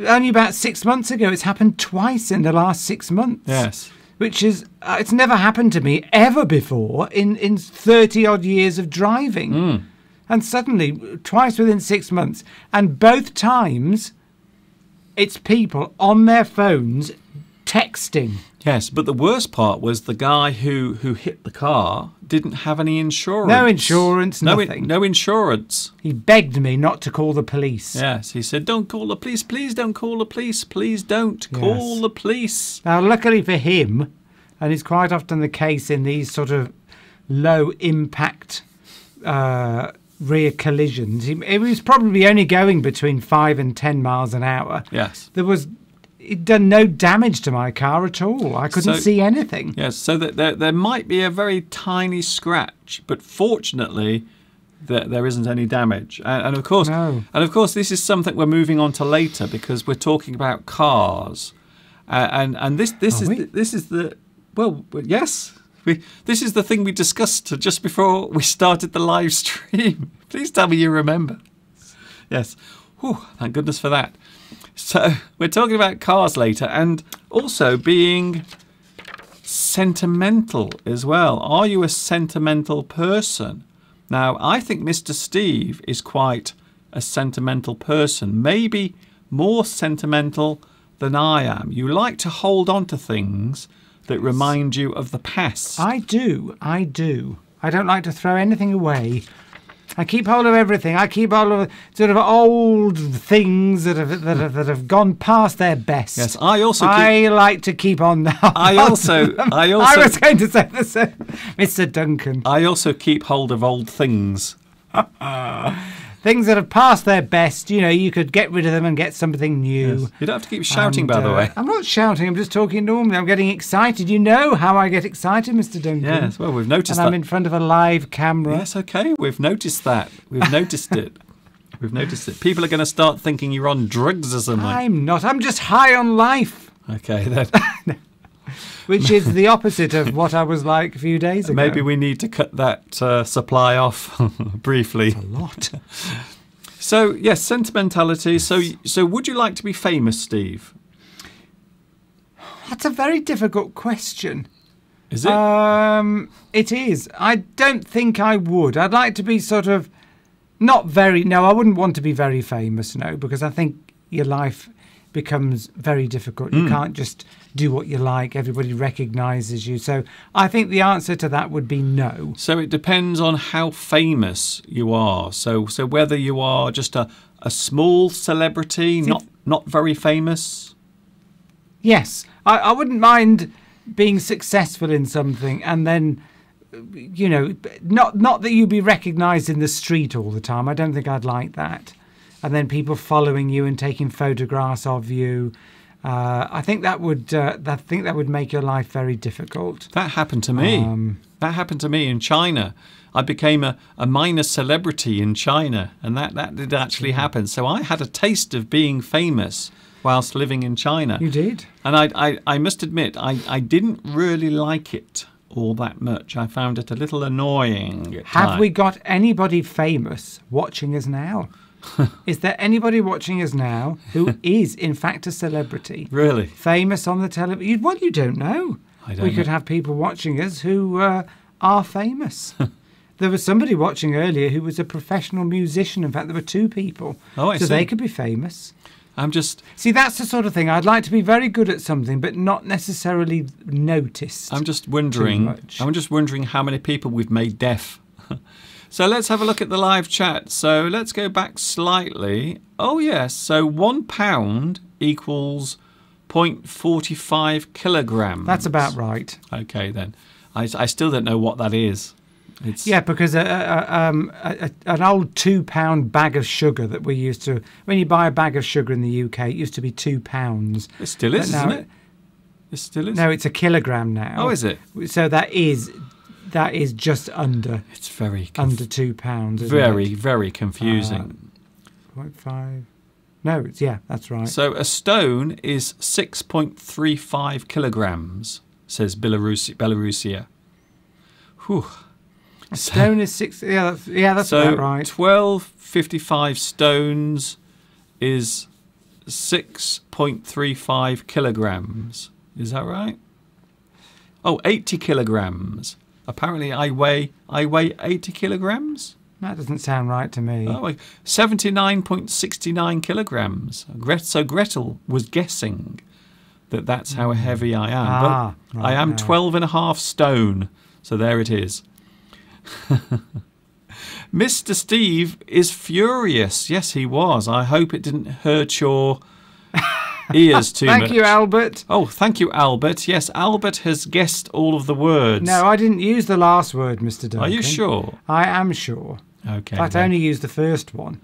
only about 6 months ago, it's happened twice in the last 6 months.
Yes.
Which is, it's never happened to me ever before in 30 odd years of driving. And suddenly, twice within 6 months, and both times, it's people on their phones texting.
Yes, but the worst part was the guy who hit the car didn't have any insurance.
No insurance, nothing.
No insurance.
He begged me not to call the police.
Yes, he said, don't call the police. Please don't call the police. Please don't call the police.
Now, luckily for him, and it's quite often the case in these sort of low impact rear collisions, he was probably only going between 5 and 10 miles an hour.
Yes.
It done no damage to my car at all. I couldn't see anything.
Yes, so that there might be a very tiny scratch, but fortunately, there isn't any damage. And of course, this is something we're moving on to later because we're talking about cars, and this is the yes. This is the thing we discussed just before we started the live stream. Please tell me you remember. Yes. Whew, thank goodness for that. So we're talking about cars later and also being sentimental as well. Are you a sentimental person? Now, I think Mr. Steve is quite a sentimental person, maybe more sentimental than I am. You like to hold on to things that remind you of the past.
I do. I don't like to throw anything away. I keep hold of everything. I keep hold of sort of old things that have gone past their best.
Yes, I
like to keep on now.
I was
going to say the same, Mr. Duncan.
I also keep hold of old things.
Things that have passed their best, you could get rid of them and get something new.
Yes. You don't have to keep shouting, by the way.
I'm not shouting, I'm just talking normally. I'm getting excited. You know how I get excited, Mr. Duncan.
Yes, well, we've noticed that.
And I'm in front of a live camera.
Yes, okay, we've noticed that. We've noticed it. We've noticed it. People are going to start thinking you're on drugs or something.
I'm not. I'm just high on life.
Okay, then.
Which is the opposite of what I was like a few days ago.
Maybe we need to cut that supply off briefly.
That's a lot.
So, yes, sentimentality. So would you like to be famous, Steve?
That's a very difficult question.
Is it?
It is. I don't think I would. I'd like to be sort of not very... No, I wouldn't want to be very famous, no, because I think your life becomes very difficult. You can't just do what you like. Everybody recognises you. So I think the answer to that would be no.
So it depends on how famous you are. So whether you are just a small celebrity, not very famous.
Yes, I wouldn't mind being successful in something and then, you know, not that you be recognised in the street all the time. I don't think I'd like that. And then people following you and taking photographs of you. I think that would make your life very difficult.
That happened to me. That happened to me in China. I became a minor celebrity in China, and that did actually happen. So I had a taste of being famous whilst living in China.
You did?
And I must admit, I didn't really like it all that much. I found it a little annoying at
Have
times.
we got anybody famous watching us now? Is there anybody watching us now who is, in fact, a celebrity?
Really?
Famous on the television? Well, you don't know.
I don't
We could
know.
have people watching us who are famous. There was somebody watching earlier who was a professional musician. In fact, there were two people.
Oh, I
so
see.
they could be famous.
I'm just
See, that's the sort of thing. I'd like to be very good at something, but not necessarily noticed.
wondering.
much.
I'm just wondering how many people we've made deaf. So let's have a look at the live chat. So let's go back slightly. Oh yes. So £1 equals 0.45 kilograms.
That's about right.
Okay then. I still don't know what that is. It's
Yeah, because an old £2 bag of sugar that we used to, when you buy a bag of sugar in the UK, it used to be £2.
It still is,
But now
isn't it? It still is.
No, it's a kilogram now.
Oh, is it?
So that is just under
It's very
under £2. Isn't
very
it?
very confusing.
0.5. No, yeah, that's right.
So a stone is 6.35 kilograms, says Belarusia. Whew.
A stone is 6. Yeah, that's
So
about right.
1255 stones is 6.35 kilograms. Is that right? Oh, 80 kilograms. Apparently I weigh 80 kilograms.
That doesn't sound right to me.
Oh, 79.69 kilograms. So Gretel was guessing that that's how heavy I am.
Ah,
but
right,
I am
no.
12 and a half stone. So there it is. Mr. Steve is furious. Yes, he was. I hope it didn't hurt your ears too much.
Thank you, Albert.
Oh, thank you, Albert. Yes, Albert has guessed all of the words.
No, I didn't use the last word, Mr. Duncan.
Are you sure?
I am sure.
Okay.
In fact, I
then.
only used the first one.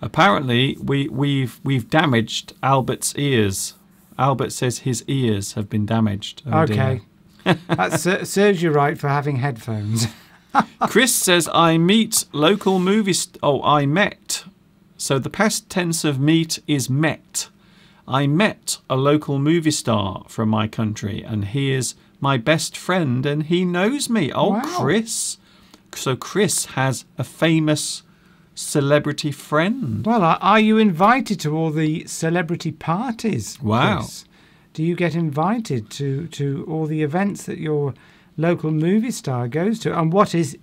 Apparently, we've damaged Albert's ears. Albert says his ears have been damaged. Oh,
Okay.
dear.
That serves you right for having headphones.
Chris says, I meet local movie... I met. So the past tense of meet is met. I met a local movie star from my country, and he is my best friend, and he knows me. Oh,
Wow.
Chris. So Chris has a famous celebrity friend.
Well, are you invited to all the celebrity parties?
Wow.
Chris? Do you get invited to all the events that your local movie star goes to? And what is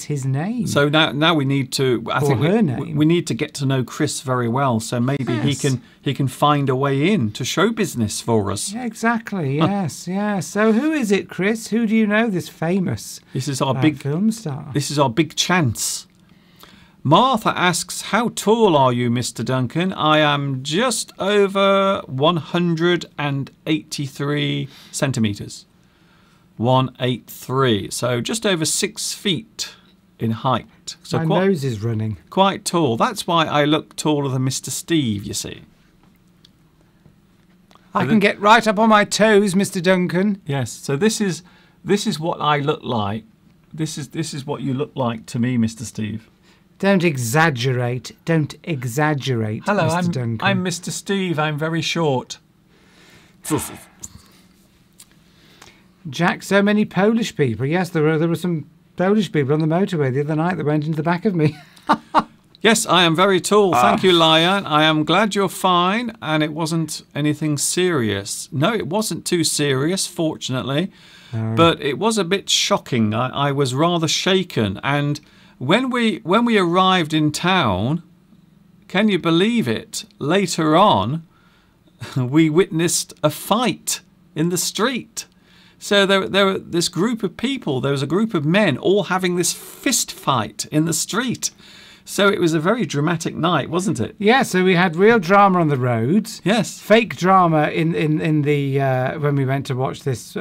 his name?
So now we need to. I
Or
think
her name.
we need to get to know Chris very well. So maybe
Yes.
he can find a way in to show business for us.
Yeah, exactly. Yes, yes. So who is it, Chris? Who do you know? This famous
This is our big.
film star.
This is our big chance. Martha asks, "How tall are you, Mr. Duncan?" I am just over 183 centimeters. 183. So just over 6 feet in height. So
My
quite,
nose is running.
quite tall. That's why I look taller than Mr. Steve, you see.
I can get right up on my toes, Mr. Duncan.
Yes. So this is what I look like. This is what you look like to me, Mr. Steve.
Don't exaggerate. Don't exaggerate,
Hello,
Mr. Duncan.
I'm Mr. Steve. I'm very short.
Jack, so many Polish people. Yes, there were some Polish people on the motorway the other night that went into the back of me.
Yes, I am very tall. Thank you, Lion. I am glad you're fine, and it wasn't anything serious. No, it wasn't too serious, fortunately, but it was a bit shocking. I was rather shaken, and when we arrived in town, can you believe it? Later on, we witnessed a fight in the street. So there were this group of people, there was a group of men all having this fist fight in the street. So it was a very dramatic night, wasn't it?
Yeah, so we had real drama on the roads.
Yes.
Fake drama in the when we went to watch this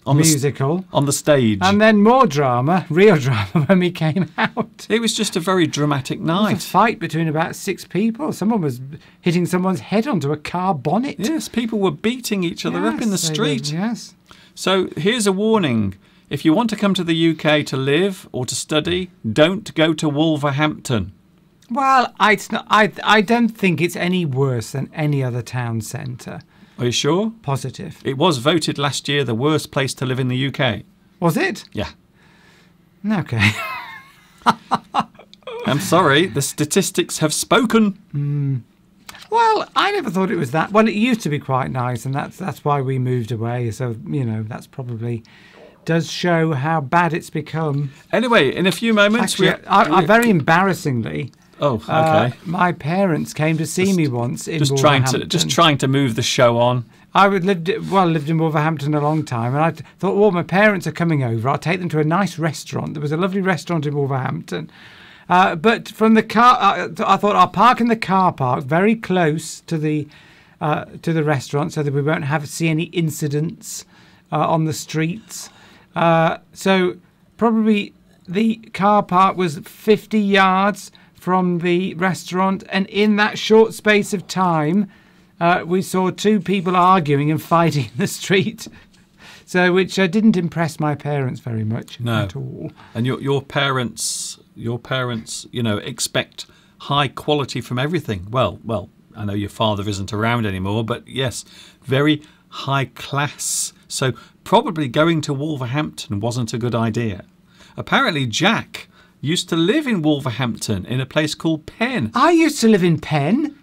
musical.
On the stage.
And then more drama, real drama, when we came out.
It was just a very dramatic
It was a
night.
fight between about 6 people. Someone was hitting someone's head onto a car bonnet.
Yes, people were beating each other up in the
Yes, they did,
street.
yes.
So here's a warning. If you want to come to the UK to live or to study, don't go to Wolverhampton.
Well, I don't think it's any worse than any other town centre.
Are you sure?
Positive.
It was voted last year the worst place to live in the UK.
Was it?
Yeah.
Okay.
I'm sorry, the statistics have spoken.
Well, I never thought it was that. Well, it used to be quite nice, and that's why we moved away. So, that's probably does show how bad it's become.
Anyway, in a few moments...
Actually, I very embarrassingly...
Oh, okay.
My parents came to see me once in
just
Wolverhampton.
trying to move the show on.
I lived in Wolverhampton a long time, and I thought, well, my parents are coming over. I'll take them to a nice restaurant. There was a lovely restaurant in Wolverhampton. But from the car, I thought I'll park in the car park very close to the restaurant so that we won't see any incidents on the streets. So probably the car park was 50 yards from the restaurant, and in that short space of time, we saw 2 people arguing and fighting in the street. So, which didn't impress my parents very much at all.
And your parents, expect high quality from everything. Well, I know your father isn't around anymore, but yes, very high class. So probably going to Wolverhampton wasn't a good idea. Apparently, Jack used to live in Wolverhampton in a place called Penn.
I used to live in Penn.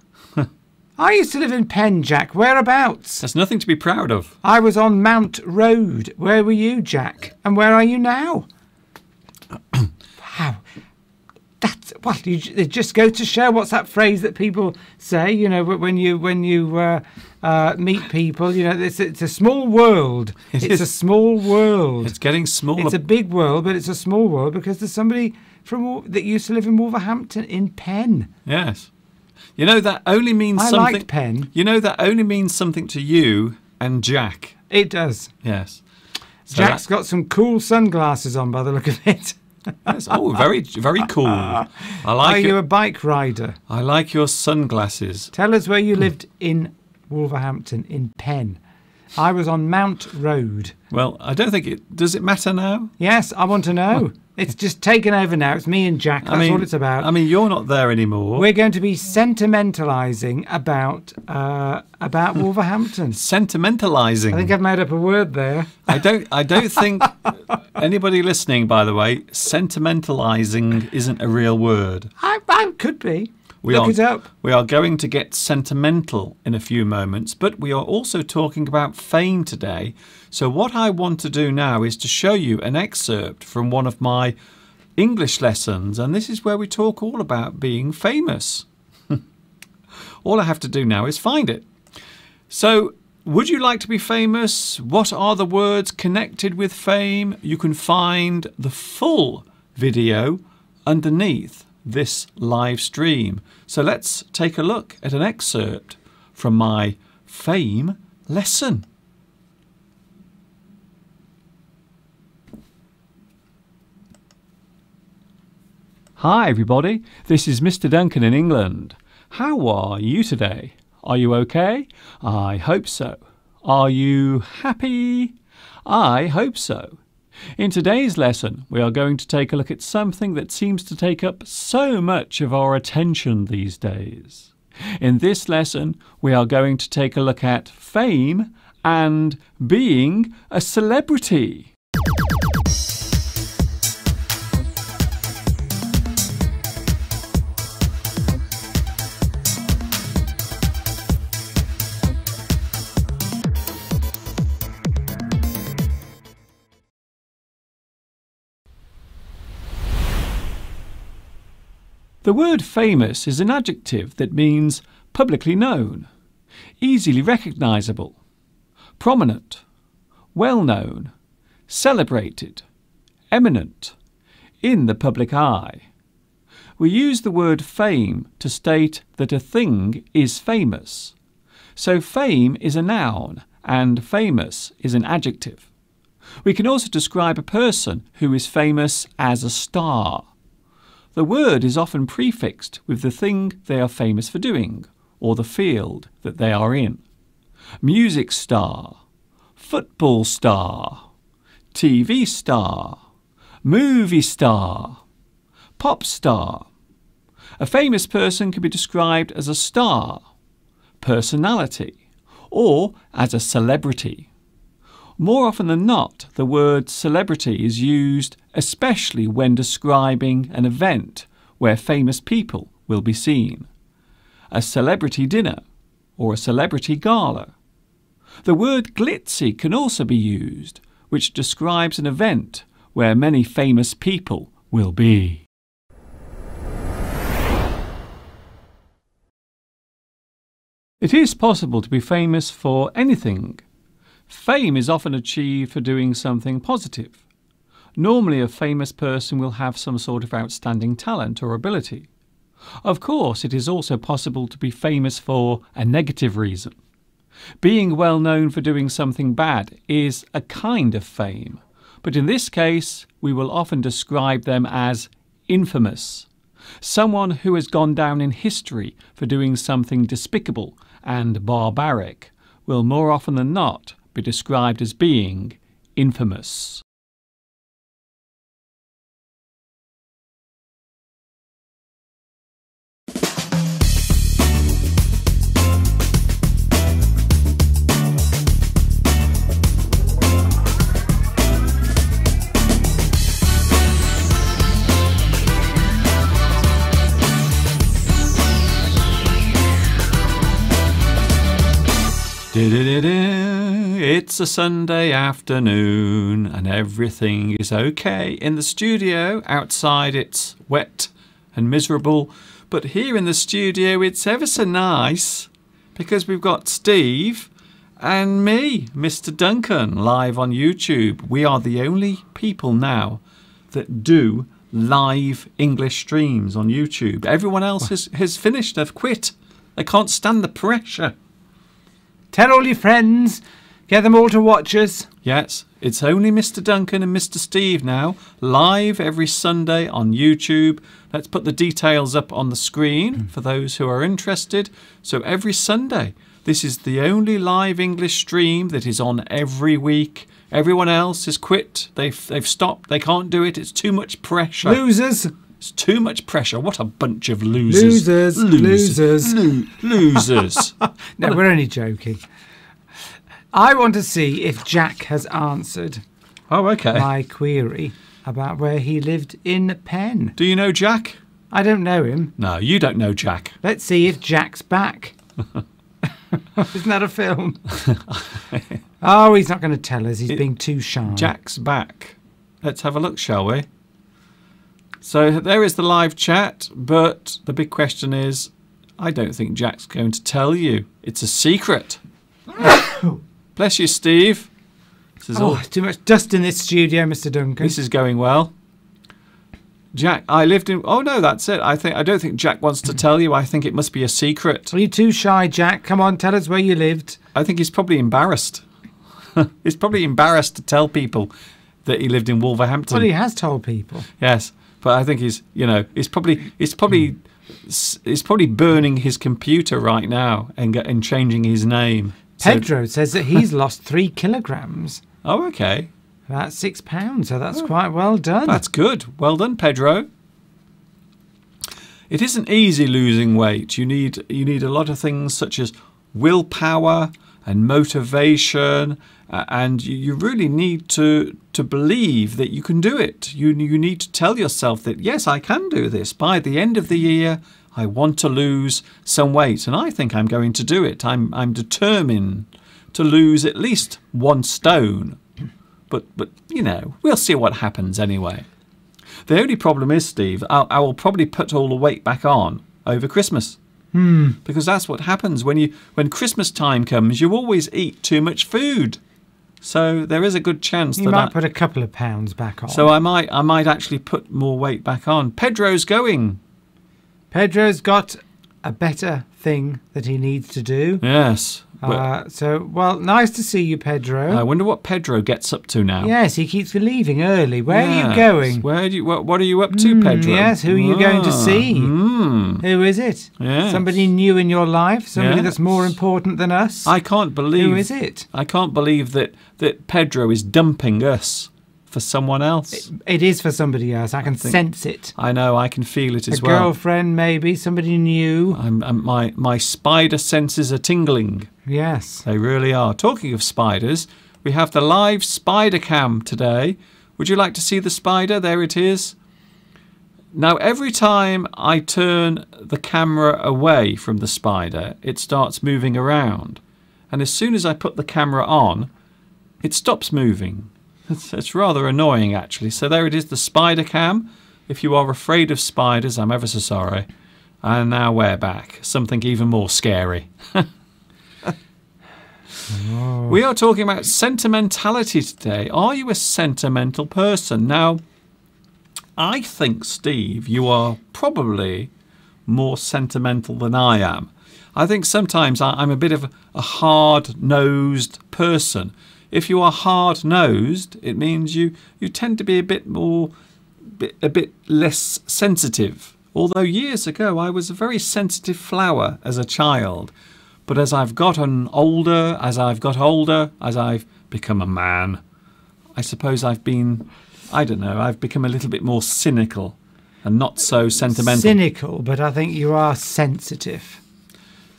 I used to live in Penn, Jack. Whereabouts?
That's nothing to be proud of.
I was on Mount Road. Where were you, Jack? And where are you now? Wow. It just goes to show what's that phrase that people say, when you meet people, it's a small world. It's a small world.
It's getting smaller.
It's a big world, but it's a small world because there's somebody that used to live in Wolverhampton in Penn.
Yes. That only means something.
I liked Penn.
That only means something to you and Jack.
It does.
Yes. So
Jack's got some cool sunglasses on by the look of it.
Yes. Oh, very, very cool.
Are you a bike rider?
I like your sunglasses.
Tell us where you lived in Wolverhampton, in Penn. I was on Mount Road.
Well, I don't think it... Does it matter now?
Yes, I want to know. It's just taken over now. It's me and Jack. That's what it's about.
I mean, you're not there anymore.
We're going to be sentimentalising about Wolverhampton.
Sentimentalising.
I think I've made up a word there.
I don't think anybody listening, by the way, sentimentalising isn't a real word.
I could be. Look it up.
We are going to get sentimental in a few moments, but we are also talking about fame today. So what I want to do now is to show you an excerpt from one of my English lessons, and this is where we talk all about being famous. All I have to do now is find it. So, would you like to be famous? What are the words connected with fame? You can find the full video underneath this live stream. So let's take a look at an excerpt from my fame lesson. Hi everybody, this is Mr. Duncan in England. How are you today? Are you okay? I hope so. Are you happy? I hope so. In today's lesson, we are going to take a look at something that seems to take up so much of our attention these days. In this lesson, we are going to take a look at fame and being a celebrity. The word famous is an adjective that means publicly known, easily recognisable, prominent, well-known, celebrated, eminent, in the public eye. We use the word fame to state that a thing is famous. So fame is a noun and famous is an adjective. We can also describe a person who is famous as a star. The word is often prefixed with the thing they are famous for doing or the field that they are in. Music star, football star, TV star, movie star, pop star. A famous person can be described as a star, personality, or as a celebrity. More often than not, the word celebrity is used especially when describing an event where famous people will be seen. A celebrity dinner or a celebrity gala. The word glitzy can also be used, which describes an event where many famous people will be. It is possible to be famous for anything. Fame is often achieved for doing something positive. Normally, a famous person will have some sort of outstanding talent or ability. Of course, it is also possible to be famous for a negative reason. Being well known for doing something bad is a kind of fame, but in this case, we will often describe them as infamous. Someone who has gone down in history for doing something despicable and barbaric will more often than not be described as being infamous. It's a Sunday afternoon and everything is okay in the studio. Outside it's wet and miserable, but here in the studio it's ever so nice because we've got Steve and me, Mr. Duncan, live on YouTube. We are the only people now that do live English streams on YouTube. Everyone else has finished, they've quit. They can't stand the pressure.
Tell all your friends. Get them all to watch us.
Yes, it's only Mr. Duncan and Mr. Steve now, live every Sunday on YouTube. Let's put the details up on the screen for those who are interested. So every Sunday, this is the only live English stream that is on every week. Everyone else has quit. They've stopped. They can't do it. It's too much pressure.
Losers.
It's too much pressure. What a bunch of losers.
Losers.
Losers.
No, we're only joking. I want to see if Jack has answered my query about where he lived in Penn.
Do you know Jack?
I don't know him.
No, you don't know Jack.
Let's see if Jack's back. Isn't that a film? Oh, he's not going to tell us. He's being too shy.
Jack's back. Let's have a look, shall we? So there is the live chat, but the big question is, I don't think Jack's going to tell you. It's a secret. Bless you, Steve.
Too much dust in this studio, Mr. Duncan.
This is going well. Jack, I lived in... Oh, no, that's it. I don't think Jack wants to tell you. I think it must be a secret.
Are you too shy, Jack? Come on, tell us where you lived.
I think he's probably embarrassed. He's probably embarrassed to tell people that he lived in Wolverhampton.
Well, he has told people.
Yes, but I think he's probably burning his computer right now and changing his name.
Pedro says that he's lost 3 kilograms.
Oh, okay.
About 6 pounds, so that's quite well done.
That's good. Well done, Pedro. It isn't easy losing weight. You need a lot of things such as willpower and motivation, and you really need to believe that you can do it. You need to tell yourself that, yes, I can do this. By the end of the year, I want to lose some weight, and I think I'm going to do it. I'm determined to lose at least 1 stone. But you know, we'll see what happens anyway. The only problem is, Steve, I will probably put all the weight back on over Christmas. Because that's what happens when Christmas time comes. You always eat too much food, so there is a good chance
You might put a couple of pounds back on.
So I might actually put more weight back on. Pedro's going.
Pedro's got a better thing that he needs to do.
Yes.
Well, nice to see you, Pedro.
I wonder what Pedro gets up to now.
Yes, he keeps leaving early. Where are you going?
What are you up to, Pedro?
Yes, who are you going to see? Who is it?
Yes.
Somebody new in your life? Somebody that's more important than us?
I can't believe.
Who is it?
I can't believe that Pedro is dumping us for someone else.
It is for somebody else. I can sense it.
I know. I can feel it as
a
well.
Girlfriend, maybe somebody new.
My spider senses are tingling.
Yes,
they really are. Talking of spiders, we have the live spider cam today. Would you like to see the spider? There it is. Now, every time I turn the camera away from the spider, it starts moving around. And as soon as I put the camera on, it stops moving. It's rather annoying, actually. So there it is, the spider cam. If you are afraid of spiders, I'm ever so sorry. And now we're back. Something even more scary. We are talking about sentimentality today. Are you a sentimental person? Now, I think, Steve, you are probably more sentimental than I am. I think sometimes I'm a bit of a hard-nosed person. If you are hard-nosed, it means you tend to be a bit less sensitive. Although years ago I was a very sensitive flower as a child. But as I've gotten older, as I've become a man, I suppose I've become a little bit more cynical and not so sentimental.
Cynical, but I think you are sensitive.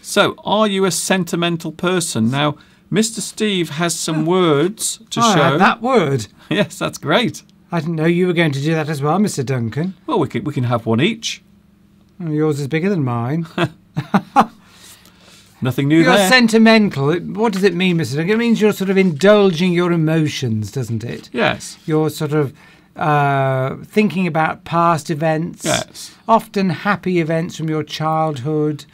So, are you a sentimental person? Now, Mr. Steve has some words to show.
That word?
Yes, that's great.
I didn't know you were going to do that as well, Mr. Duncan.
Well, we can have one each.
Yours is bigger than mine.
Nothing new
there.
You're
sentimental. What does it mean, Mr. Duncan? It means you're sort of indulging your emotions, doesn't it?
Yes.
You're sort of thinking about past events.
Yes.
Often happy events from your childhood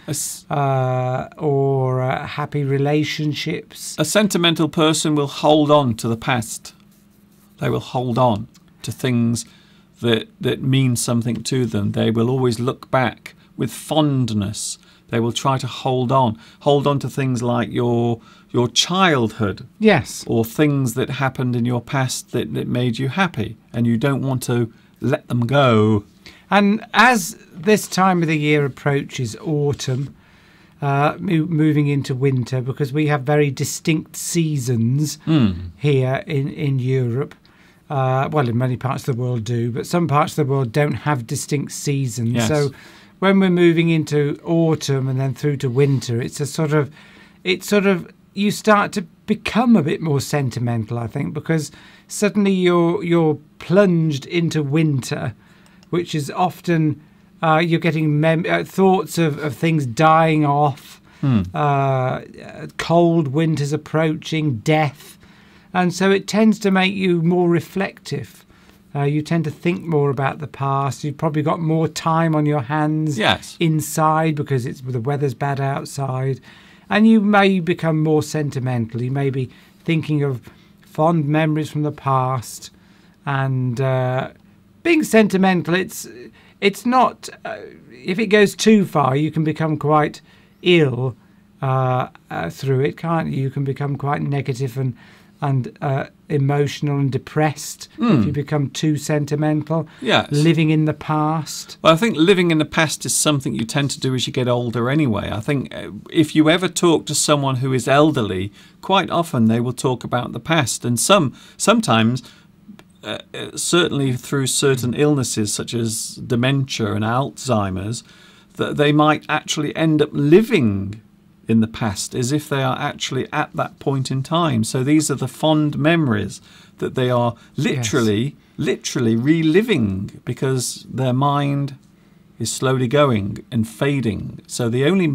or happy relationships.
A sentimental person will hold on to the past. They will hold on to things that mean something to them. They will always look back with fondness. They will try to hold on to things like your childhood.
Yes.
Or things that happened in your past that made you happy, and you don't want to let them go.
And as this time of the year approaches autumn, moving into winter, because we have very distinct seasons here in Europe. Well, in many parts of the world do, but some parts of the world don't have distinct seasons.
Yes.
So when we're moving into autumn and then through to winter, it's sort of you start to become a bit more sentimental, I think, because suddenly you're plunged into winter, which is often you're getting thoughts of things dying off, cold winters approaching, death, and so it tends to make you more reflective. You tend to think more about the past. You've probably got more time on your hands inside because the weather's bad outside. And you may become more sentimental. You may be thinking of fond memories from the past. And being sentimental, it's not... if it goes too far, you can become quite ill through it, can't you? You can become quite negative and emotional and depressed if you become too sentimental.
Yes.
Living in the past.
Well, I think living in the past is something you tend to do as you get older anyway. I think if you ever talk to someone who is elderly, quite often they will talk about the past. And sometimes, certainly through certain illnesses such as dementia and Alzheimer's, that they might actually end up living in the past as if they are actually at that point in time. So these are the fond memories that they are literally reliving because their mind is slowly going and fading. So the only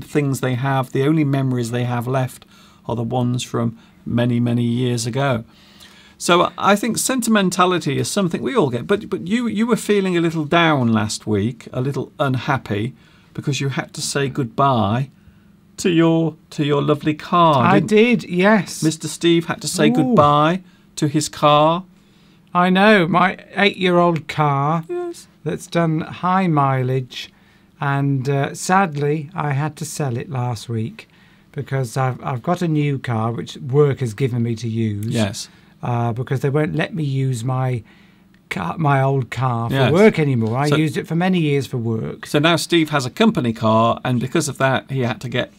memories they have left are the ones from many, many years ago. So I think sentimentality is something we all get. But you were feeling a little down last week, a little unhappy, because you had to say goodbye to your lovely car.
I did, yes.
Mr. Steve had to say
Ooh.
goodbye to his car.
I know, my 8-year-old car
Yes.
that's done high mileage, and sadly I had to sell it last week because I've got a new car which work has given me to use.
Yes.
Because they won't let me use my old car for
Yes.
work anymore. I
So-
used it for many years for work
So now Steve has a company car, and because of that, he had to get.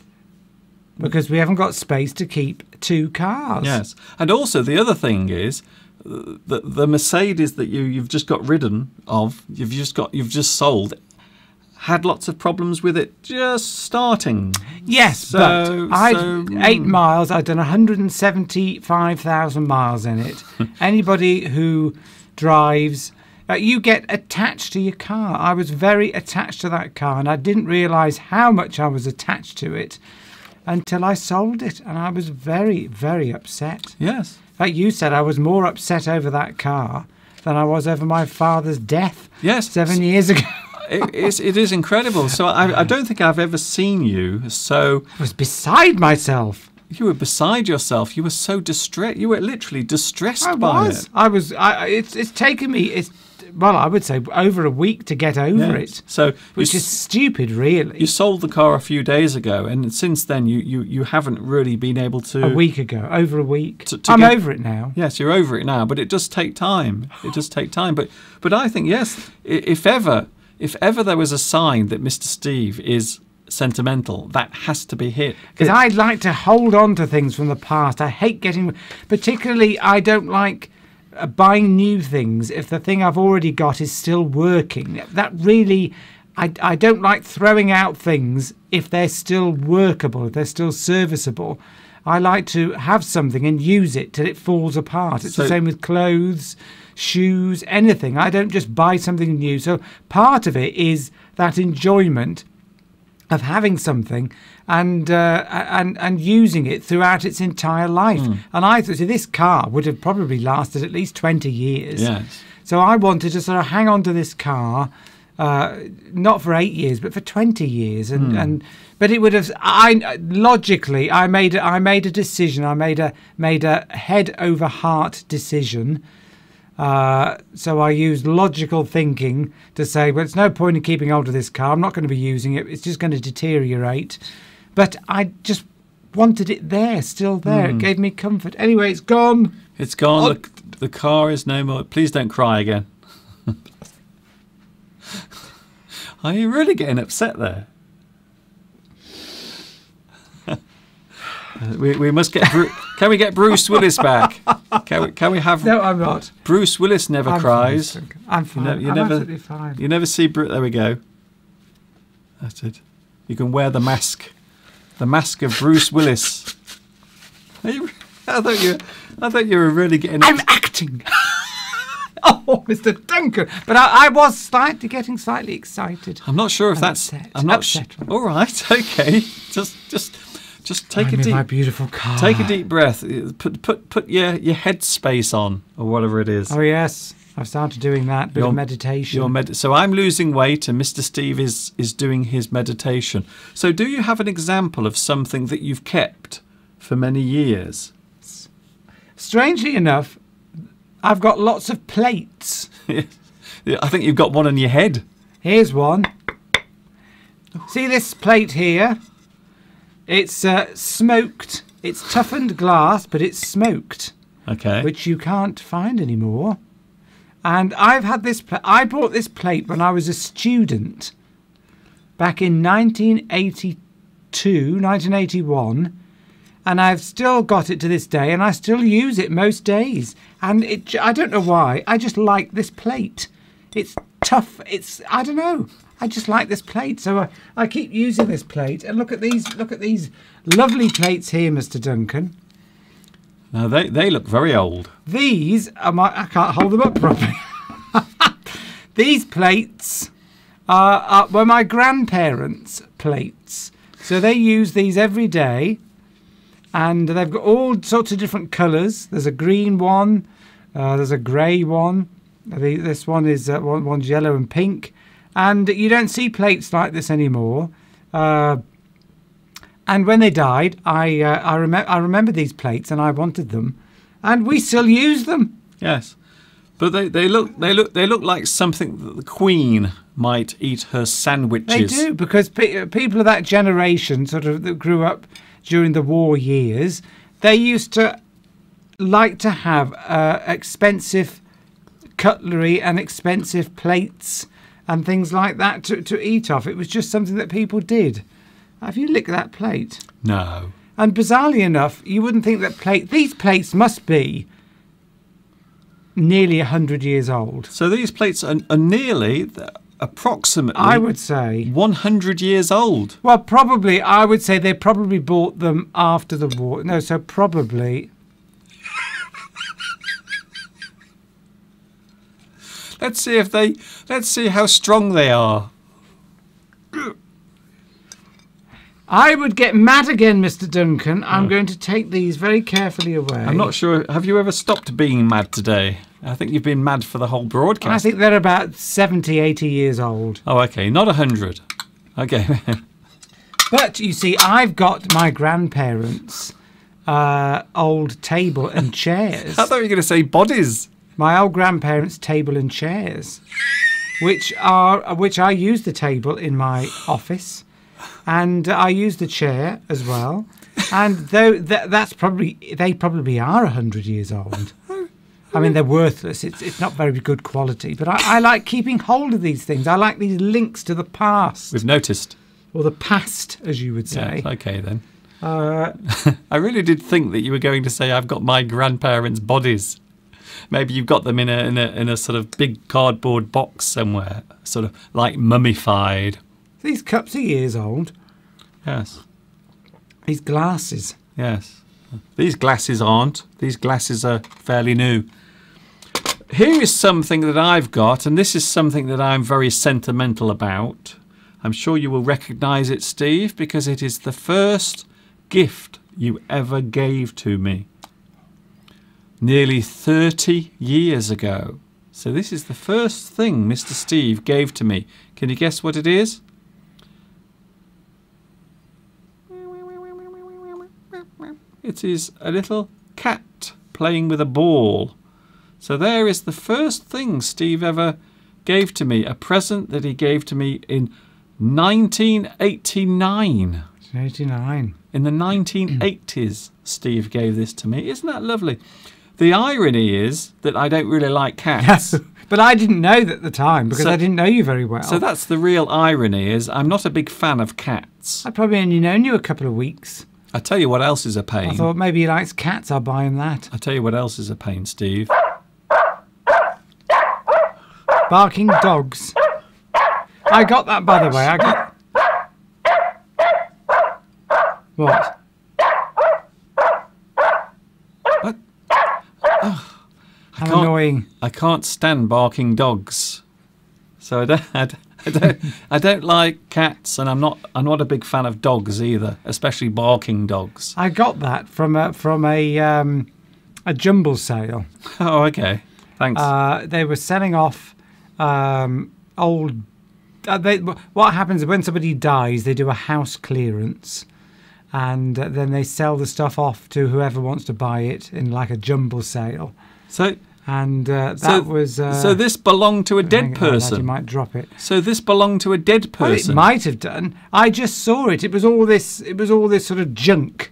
because we haven't got space to keep 2 cars.
Yes. And also, the other thing is the Mercedes that you've just got ridden of, you've just sold, had lots of problems with it just starting.
Yes,
So-
but
so,
8 miles. I'd done 175,000 miles in it. Anybody who drives, you get attached to your car. I was very attached to that car, and I didn't realise how much I was attached to it until I sold it, and I was very, very upset.
Yes.
Like you said, I was more upset over that car than I was over my father's death
Yes.
7 years ago.
It is incredible. So I don't think I've ever seen you so.
I was beside myself.
You were beside yourself. You were so distressed. You were literally distressed
I
by
was.
it.
I was. It's taken me. I would say over a week to get over
Yes.
it,
So
which is stupid, really.
you sold the car a few days ago, and since then you haven't really been able to.
A week ago, over a week.
To
I'm
get-
over it now.
Yes, you're over it now, but it does take time. It does take time. But I think yes, if ever there was a sign that Mr. Steve is sentimental, that has to be hit.
Because I like to hold on to things from the past. I hate getting, particularly, I don't like buying new things if the thing I've already got is still working. That really, I don't like throwing out things if they're still workable, if they're still serviceable. I like to have something and use it till it falls apart. It's the
So-
same with clothes, shoes, anything. I don't just buy something new. So part of it is that enjoyment of having something and using it throughout its entire life. And I thought, this car would have probably lasted at least 20 years.
Yes.
So I wanted to sort of hang on to this car, not for 8 years, but for 20 years. But it would have. Logically, I made a decision. I made a head over heart decision. So I used logical thinking to say, well, it's no point in keeping hold of this car. I'm not going to be using it. It's just going to deteriorate. But I just wanted it there, still there. It gave me comfort. Anyway, it's gone.
It's gone.
Oh.
The car is no more. Please don't cry again. Are you really getting upset there? we must get. Can we get Bruce Willis back? Can we have?
No, I'm not.
Bruce Willis never
I'm
cries.
Fine, I'm fine.
You
I'm
never-
absolutely fine.
You never see Bruce. There we go. That's it. You can wear the mask. The mask of Bruce Willis. I thought you were really getting.
I'm acting. Oh, Mr. Duncan. But I was getting slightly excited.
I'm not sure if
I'm
that's.
upset.
I'm not.
Upset.
All right. Okay. Just take
I'm
a
in
deep.
my beautiful car.
Take a deep breath. Put your headspace on, or whatever it is.
Oh, yes. I've started doing that. Bit
Your-
of meditation.
So I'm losing weight, and Mr. Steve is doing his meditation. So do you have an example of something that you've kept for many years?
Strangely enough, I've got lots of plates.
Yeah, I think you've got one on your head.
Here's one. See this plate here? It's smoked. It's toughened glass, but it's smoked,
Okay.
which you can't find anymore. And I've had this. I bought this plate when I was a student, back in 1982, 1981, and I've still got it to this day, and I still use it most days. And I don't know why. I just like this plate. It's tough. I don't know. I just like this plate, so I keep using this plate. And look at these lovely plates here, Mr. Duncan.
Now they look very old.
These are I can't hold them up properly. These plates were my grandparents' plates, so they use these every day, and they've got all sorts of different colours. There's a green one, There's a grey one. This one is one's yellow and pink, and you don't see plates like this anymore. And when they died, I remember these plates, and I wanted them, and we still use them.
Yes, but they look like something that the Queen might eat her sandwiches.
They do, because people of that generation, sort of that grew up during the war years, they used to like to have expensive cutlery and expensive plates and things like that to eat off. It was just something that people did. Have you licked that plate?
No.
And bizarrely enough, you wouldn't think that these plates must be nearly 100 years old.
So these plates are nearly, approximately,
I would say
100 years old.
Well, probably, I would say they probably bought them after the war. No, so probably.
Let's see how strong they are.
I would get mad again, Mr. Duncan. I'm going to take these very carefully away.
I'm not sure. Have you ever stopped being mad today? I think you've been mad for the whole broadcast.
I think they're about 70, 80 years old.
Oh, okay. Not 100. Okay.
But, you see, I've got my grandparents' old table and chairs.
I thought you were going to say bodies.
My old grandparents' table and chairs, which I use the table in my office, and I use the chair as well. And though they probably are 100 years old. I mean, they're worthless. It's not very good quality, but I like keeping hold of these things. I like these links to the past.
We've noticed.
Or the past, as you would say.
Yeah, okay then. I really did think that you were going to say I've got my grandparents' bodies. Maybe you've got them in a sort of big cardboard box somewhere, sort of like mummified.
These cups are years old.
Yes.
These glasses.
Yes. These glasses aren't. These glasses are fairly new. Here is something that I've got, and this is something that I'm very sentimental about. I'm sure you will recognise it, Steve, because it is the first gift you ever gave to me. Nearly 30 years ago. So this is the first thing Mr. Steve gave to me. Can you guess what it is? It is a little cat playing with a ball. So there is the first thing Steve ever gave to me. A present that he gave to me in 1989.
89.
In the 1980s, Steve gave this to me. Isn't that lovely? The irony is that I don't really like cats.
But I didn't know that at the time because I didn't know you very well.
So that's the real irony, is I'm not a big fan of cats.
I'd probably only known you a couple of weeks.
I tell you what else is a pain.
I thought maybe he likes cats. I'll buy him that.
I tell you what else is a pain, Steve.
Barking dogs. I got that, by the way. I got... What?
What?
How annoying.
I can't stand barking dogs. So I don't like cats, and I'm not a big fan of dogs either, especially barking dogs.
I got that from a jumble sale.
Oh, okay. Thanks.
They were selling off old. What happens when somebody dies? They do a house clearance, and then they sell the stuff off to whoever wants to buy it in like a jumble sale.
So this belonged to a dead person.
You might drop it.
So this belonged to a dead person.
Well, it might have done. I just saw it. It was all this sort of junk.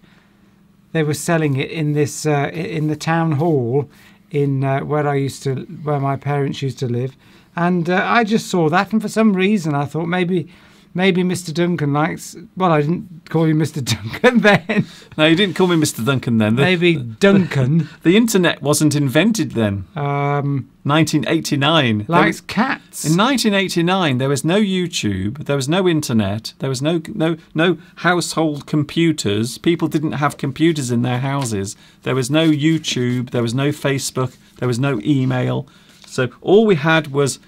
They were selling it in this in the town hall in where my parents used to live, and I just saw that, and for some reason I thought maybe Mr. Duncan likes... Well, I didn't call you Mr. Duncan then.
No, you didn't call me Mr. Duncan then.
Maybe Duncan.
The internet wasn't invented then. 1989.
Likes cats.
In 1989, there was no YouTube. There was no internet. There was no household computers. People didn't have computers in their houses. There was no YouTube. There was no Facebook. There was no email. So all we had was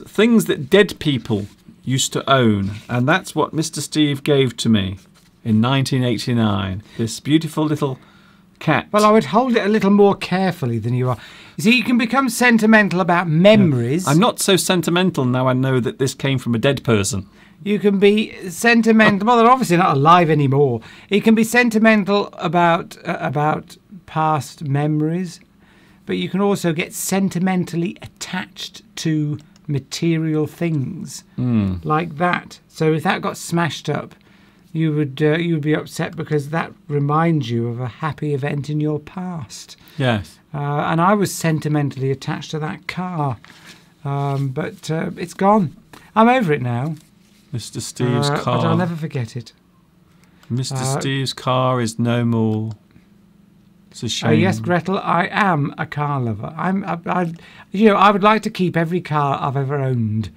things that dead people used to own, and that's what Mr. Steve gave to me in 1989. This beautiful little Cat.
Well, I would hold it a little more carefully than you are. You see, you can become sentimental about memories.
I'm not so sentimental now I know that this came from a dead person.
You can be sentimental. Well, they're obviously not alive anymore. You can be sentimental about past memories, but you can also get sentimentally attached to material things like that. So if that got smashed up, you would be upset because that reminds you of a happy event in your past.
Yes.
And I was sentimentally attached to that car, but it's gone. I'm over it now.
Mr. Steve's car.
But I'll never forget it.
Mr. Steve's car is no more. It's a shame.
Yes, Gretel, I am a car lover. I would like to keep every car I've ever owned.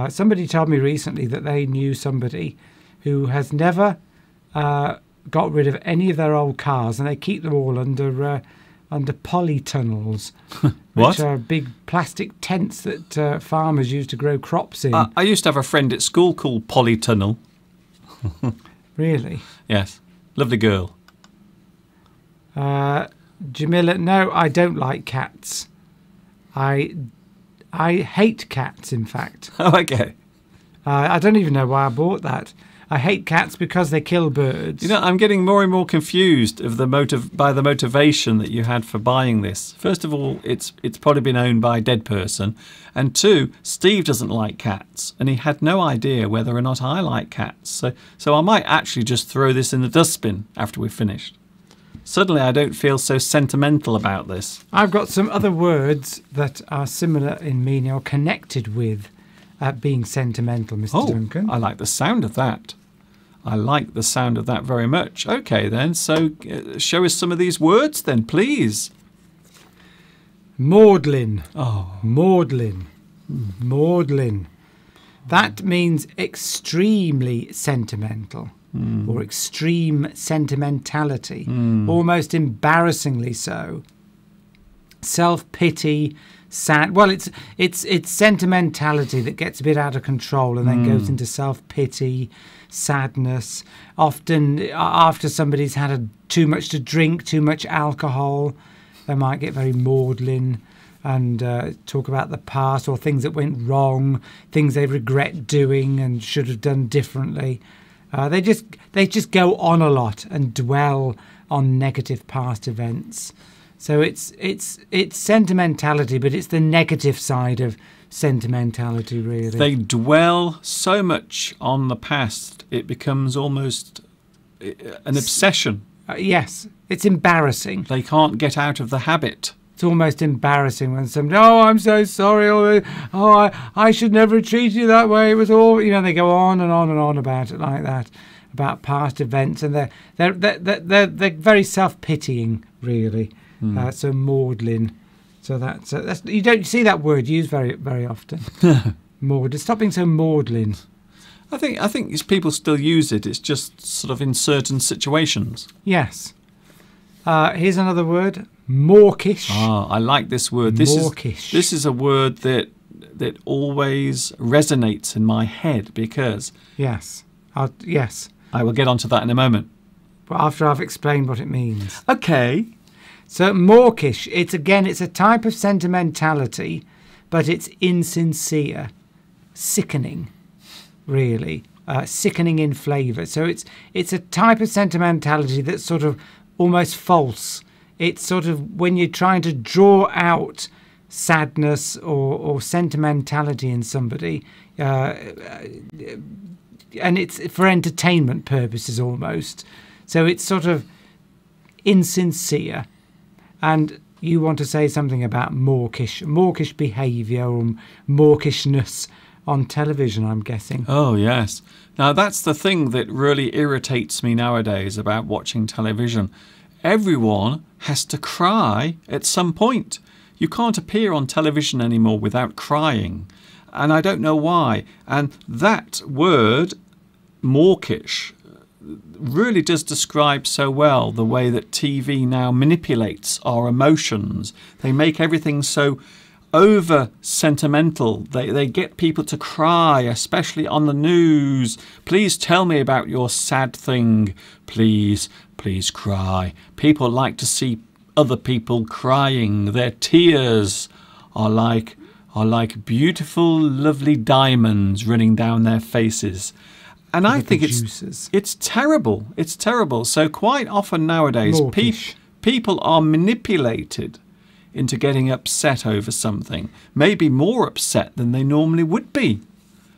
Somebody told me recently that they knew somebody who has never got rid of any of their old cars, and they keep them all under polytunnels,
What?
which are big plastic tents that farmers use to grow crops in.
I used to have a friend at school called Polytunnel.
Really?
Yes. Lovely girl.
Jamila, no, I don't like cats. I hate cats, in fact.
Oh, okay.
I don't even know why I bought that. I hate cats because they kill birds.
You know, I'm getting more and more confused of by the motivation that you had for buying this. First of all, it's probably been owned by a dead person, and two, Steve doesn't like cats, and he had no idea whether or not I like cats. So I might actually just throw this in the dustbin after we've finished. Suddenly, I don't feel so sentimental about this.
I've got some other words that are similar in meaning or connected with being sentimental, Mr. Duncan.
I like the sound of that. I like the sound of that very much. Okay, then. So show us some of these words then, please.
Maudlin.
Oh.
Maudlin. Maudlin. That means extremely sentimental or extreme sentimentality, almost embarrassingly so. Self-pity, sad. Well, it's sentimentality that gets a bit out of control and then goes into self-pity, sadness. Often after somebody's had too much to drink, too much alcohol, they might get very maudlin and talk about the past or things that went wrong, things they regret doing and should have done differently. They just go on a lot and dwell on negative past events. So it's sentimentality, but it's the negative side of sentimentality, really.
They dwell so much on the past, it becomes almost an obsession.
Yes, it's embarrassing.
They can't get out of the habit.
It's almost embarrassing when somebody, oh, I'm so sorry, oh, I should never have treated you that way. It was all, they go on and on and on about it like that, about past events, and they're very self-pitying, really. So maudlin. So that's you don't see that word used very very often. Maudlin. Stop being so maudlin.
I think people still use it. It's just sort of in certain situations.
Yes. Here's another word. Mawkish.
Ah, I like this word.
Mawkish.
This is a word that always resonates in my head because
yes. Yes.
I will get onto that in a moment.
But after I've explained what it means.
Okay.
So mawkish, it's a type of sentimentality, but it's insincere, sickening, really, sickening in flavour. So it's a type of sentimentality that's sort of almost false. It's sort of when you're trying to draw out sadness or sentimentality in somebody, and it's for entertainment purposes almost. So it's sort of insincere. And you want to say something about mawkish behaviour or mawkishness on television, I'm guessing.
Oh, yes. Now, that's the thing that really irritates me nowadays about watching television. Everyone has to cry at some point. You can't appear on television anymore without crying. And I don't know why. And that word, mawkish, really does describe so well the way that TV now manipulates our emotions. They make everything so over sentimental. They get people to cry, especially on the news. Please tell me about your sad thing. Please cry. People like to see other people crying. Their tears are like beautiful, lovely diamonds running down their faces. And I think it's terrible. It's terrible. So quite often nowadays, people are manipulated into getting upset over something, maybe more upset than they normally would be.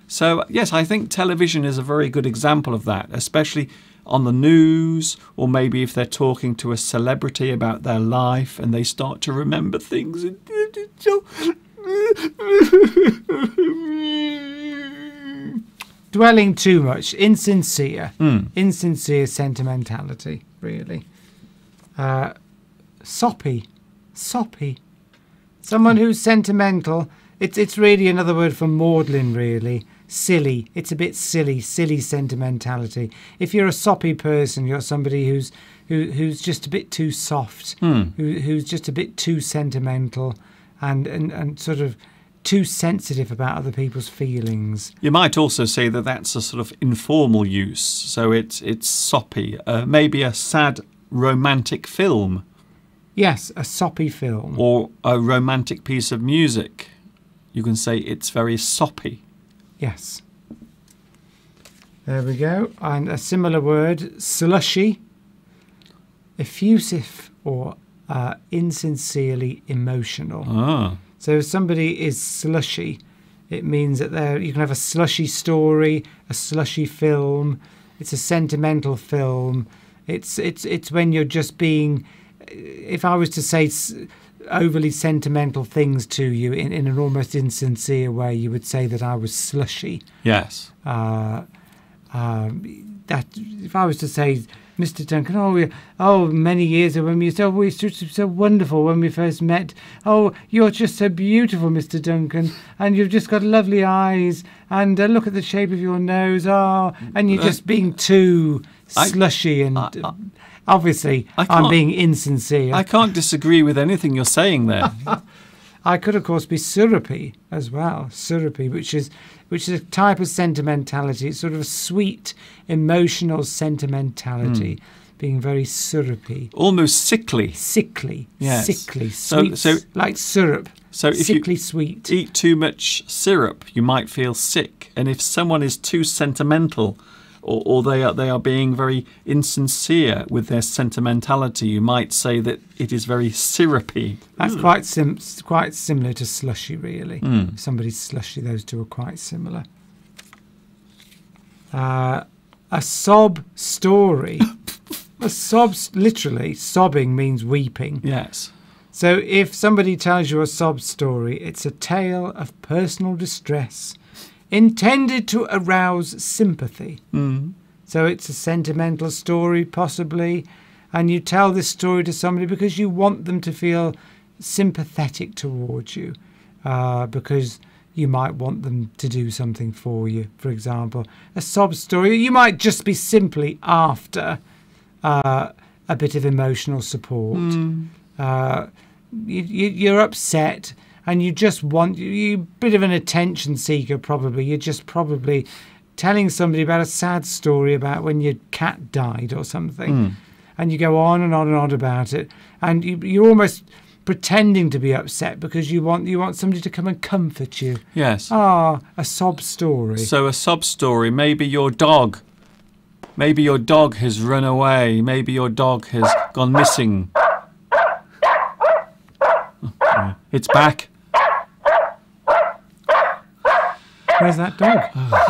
So, yes, I think television is a very good example of that, especially on the news, or maybe if they're talking to a celebrity about their life and they start to remember things.
Dwelling too much, insincere sentimentality, really. Soppy. Someone who's sentimental. It's really another word for maudlin, really. Silly. It's a bit silly sentimentality. If you're a soppy person, you're somebody who's just a bit too soft, who's just a bit too sentimental, and sort of too sensitive about other people's feelings.
You might also say that that's a sort of informal use. So it's soppy. Maybe a sad romantic film.
Yes, a soppy film.
Or a romantic piece of music. You can say it's very soppy.
Yes. There we go. And a similar word, slushy. Effusive or insincerely emotional.
Ah.
So if somebody is slushy, it means that you can have a slushy story, a slushy film. It's a sentimental film. It's when you're just being... If I was to say overly sentimental things to you in an almost insincere way, you would say that I was slushy.
Yes.
That if I was to say, Mr. Duncan, many years ago when we were so wonderful when we first met. Oh, you're just so beautiful, Mr. Duncan, and you've just got lovely eyes, and look at the shape of your nose. Oh, and you're just being too slushy and. Obviously, I'm being insincere.
I can't disagree with anything you're saying there.
I could, of course, be syrupy as well. Syrupy, which is a type of sentimentality. It's sort of a sweet, emotional sentimentality, being very syrupy.
Almost sickly.
Sickly.
Yes.
Sickly. Sweet, so like syrup.
So if
sickly
you
sweet.
Eat too much syrup, you might feel sick. And if someone is too sentimental, or they are being very insincere with their sentimentality, you might say that it is very syrupy.
That's quite similar to slushy, really. If somebody's slushy, those two are quite similar. A sob story. Literally, sobbing means weeping.
Yes.
So if somebody tells you a sob story, it's a tale of personal distress intended to arouse sympathy. So it's a sentimental story, possibly, and you tell this story to somebody because you want them to feel sympathetic towards you, because you might want them to do something for you. For example, a sob story, you might just be simply after a bit of emotional support. You're upset, and you just want you a bit of an attention seeker, probably. You're just probably telling somebody about a sad story about when your cat died or something. And you go on and on and on about it. And you're almost pretending to be upset because you want somebody to come and comfort you.
Yes.
A sob story.
So a sob story, maybe your dog has run away. Maybe your dog has gone missing. It's back.
Where's that dog?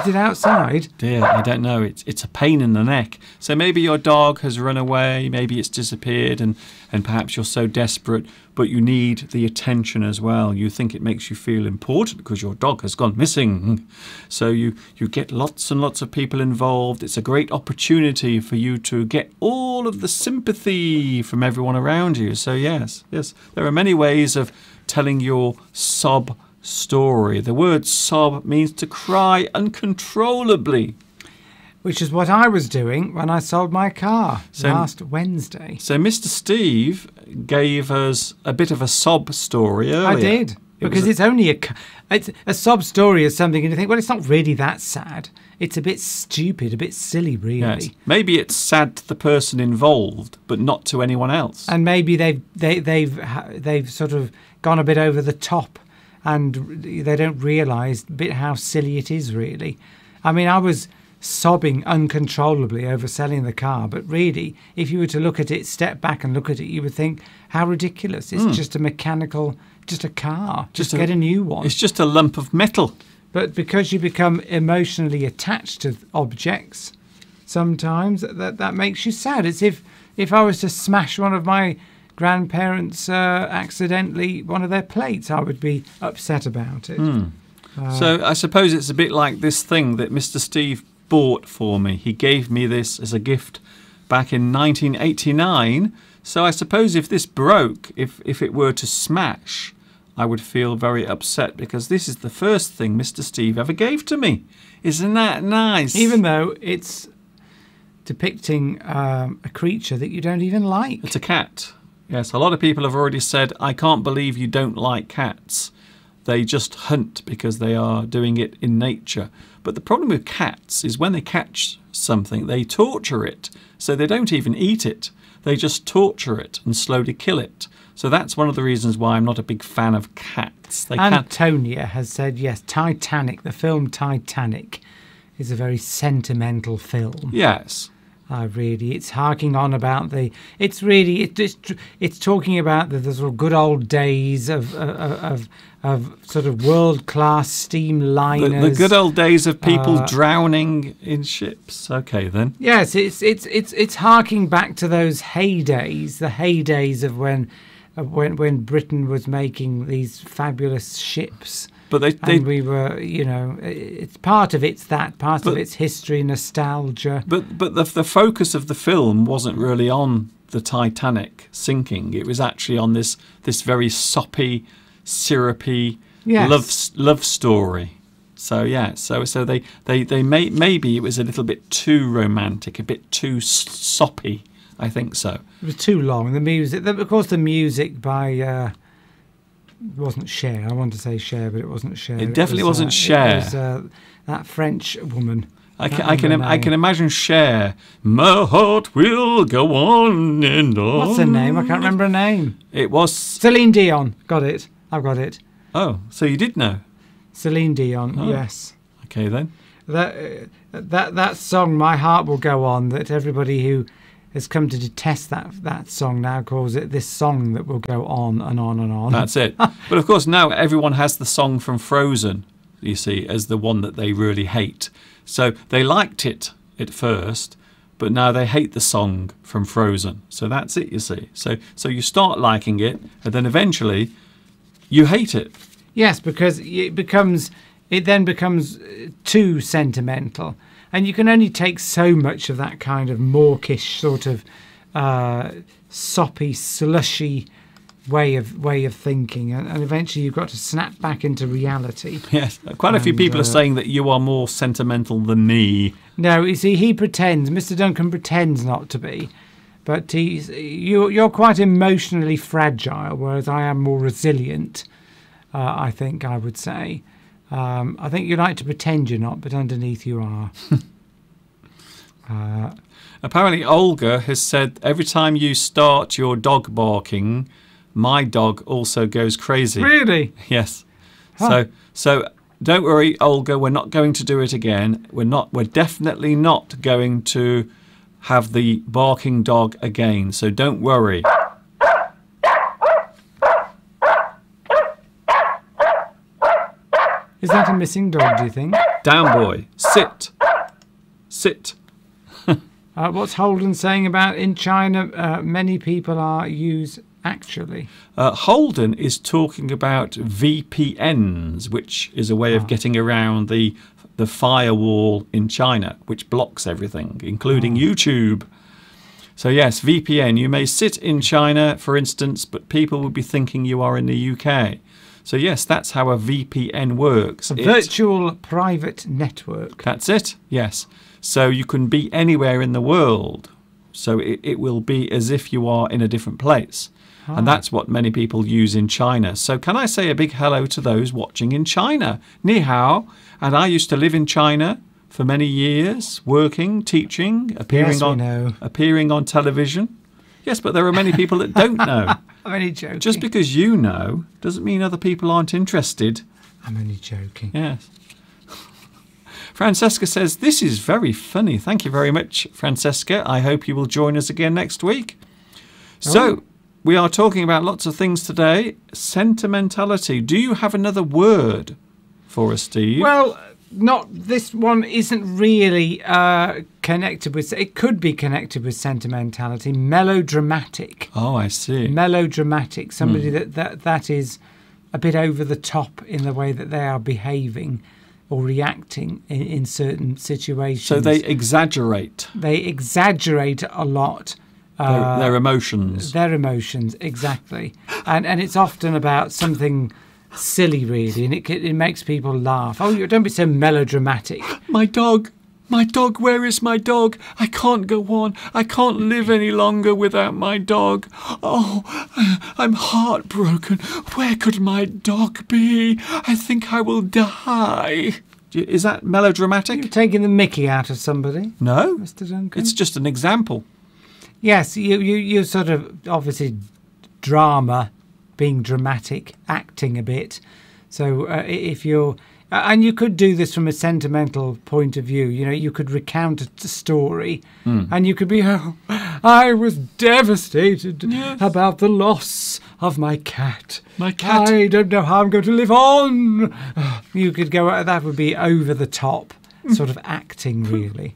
Is it outside?
Dear, I don't know. It's a pain in the neck. So maybe your dog has run away, maybe it's disappeared, and perhaps you're so desperate, but you need the attention as well. You think it makes you feel important because your dog has gone missing. So you get lots and lots of people involved. It's a great opportunity for you to get all of the sympathy from everyone around you. So yes, there are many ways of telling your sob story. The word sob means to cry uncontrollably.
Which is what I was doing when I sold my car last Wednesday.
So Mr. Steve gave us a bit of a sob story earlier.
I did. Because it's only it's a sob story or something, and you think, well, it's not really that sad. It's a bit stupid, a bit silly, really.
Yes. Maybe it's sad to the person involved, but not to anyone else.
And maybe they've sort of gone a bit over the top, and they don't realise a bit how silly it is, really. I mean, I was sobbing uncontrollably over selling the car, but really, if you were to look at it, step back and look at it, you would think, how ridiculous. It's just a mechanical, just a car. Just get a new one.
It's just a lump of metal.
But because you become emotionally attached to objects, sometimes that makes you sad. It's if I was to smash one of my grandparents accidentally, one of their plates, I would be upset about it.
So I suppose it's a bit like this thing that Mr. Steve bought for me. He gave me this as a gift back in 1989. So I suppose if this broke, if it were to smash, I would feel very upset because this is the first thing Mr. Steve ever gave to me. Isn't that nice?
Even though it's depicting a creature that you don't even like.
It's a cat. Yes, a lot of people have already said, I can't believe you don't like cats. They just hunt because they are doing it in nature. But the problem with cats is when they catch something, they torture it. So they don't even eat it. They just torture it and slowly kill it. So that's one of the reasons why I'm not a big fan of cats.
Antonia has said, yes, Titanic, the film Titanic, is a very sentimental film.
Yes.
It's harking on about it's talking about the sort of good old days of sort of world-class steam liners.
The good old days of people drowning in ships. Okay, then.
Yes, it's harking back to those heydays, the heydays of when Britain was making these fabulous ships.
But
and we were, it's part of it's history, nostalgia.
But the focus of the film wasn't really on the Titanic sinking. It was actually on this very soppy, syrupy love story. So yeah, so they maybe it was a little bit too romantic, a bit too soppy. I think so.
It was too long. The music, of course, the music by. It wasn't Cher. I wanted to say Cher, but it wasn't Cher.
It definitely wasn't Cher.
It was that French woman.
I can imagine Cher. My heart will go on and on.
What's her name? I can't remember her name.
It was
Celine Dion. Got it. I've got it.
Oh, so you did know?
Celine Dion. Oh. Yes.
Okay then.
That song, My Heart Will Go On, that everybody who has come to detest that song now calls it this song that will go on and on and on.
That's it. But of course now everyone has the song from Frozen, you see, as the one that they really hate. So they liked it at first, but now they hate the song from Frozen. So that's it, you see. So you start liking it, and then eventually you hate it.
Yes, because it then becomes too sentimental. And you can only take so much of that kind of mawkish sort of soppy, slushy way of thinking, and eventually you've got to snap back into reality.
Yes, quite a few people are saying that you are more sentimental than me.
No, you see, he pretends. Mr. Duncan pretends not to be, but you're quite emotionally fragile, whereas I am more resilient. I think I would say. I think you like to pretend you're not, but underneath you are.
Apparently Olga has said every time you start your dog barking, my dog also goes crazy.
Really?
Yes. Huh. So don't worry, Olga, we're not going to do it again. We're definitely not going to have the barking dog again. So don't worry.
Is that a missing dog, do you think?
Down, boy. Sit. Sit.
What's Holden saying about in China? Many people use actually.
Holden is talking about VPNs, which is a way of getting around the firewall in China, which blocks everything, including YouTube. So yes, VPN. You may sit in China, for instance, but people will be thinking you are in the UK. So yes, that's how a VPN works.
A virtual private network.
That's it, yes. So you can be anywhere in the world. So it will be as if you are in a different place. And that's what many people use in China. So can I say a big hello to those watching in China? Ni hao. And I used to live in China for many years, working, teaching, appearing on television. Yes, but there are many people that don't know.
I'm only joking.
Just because you know doesn't mean other people aren't interested.
I'm only joking.
Yes. Francesca says, this is very funny. Thank you very much, Francesca. I hope you will join us again next week. So, we are talking about lots of things today. Sentimentality. Do you have another word for us, Steve?
Well, this one isn't really connected with... It could be connected with sentimentality. Melodramatic.
Oh, I see.
Melodramatic. Somebody that is a bit over the top in the way that they are behaving or reacting in certain situations.
So they exaggerate.
They exaggerate a lot.
Their emotions.
Their emotions, exactly. And it's often about something silly, really, and it makes people laugh. Oh, don't be so melodramatic.
My dog, where is my dog? I can't go on. I can't live any longer without my dog. Oh, I'm heartbroken. Where could my dog be? I think I will die. Is that melodramatic?
You're taking the mickey out of somebody.
No,
Mr. Duncan.
It's just an example.
Yes, you sort of, obviously, drama, being dramatic, acting a bit. So if you're... And you could do this from a sentimental point of view. You know, you could recount a story and you could be, oh, I was devastated about the loss of my cat.
My cat.
I don't know how I'm going to live on. You could go, that would be over the top, sort of acting, really,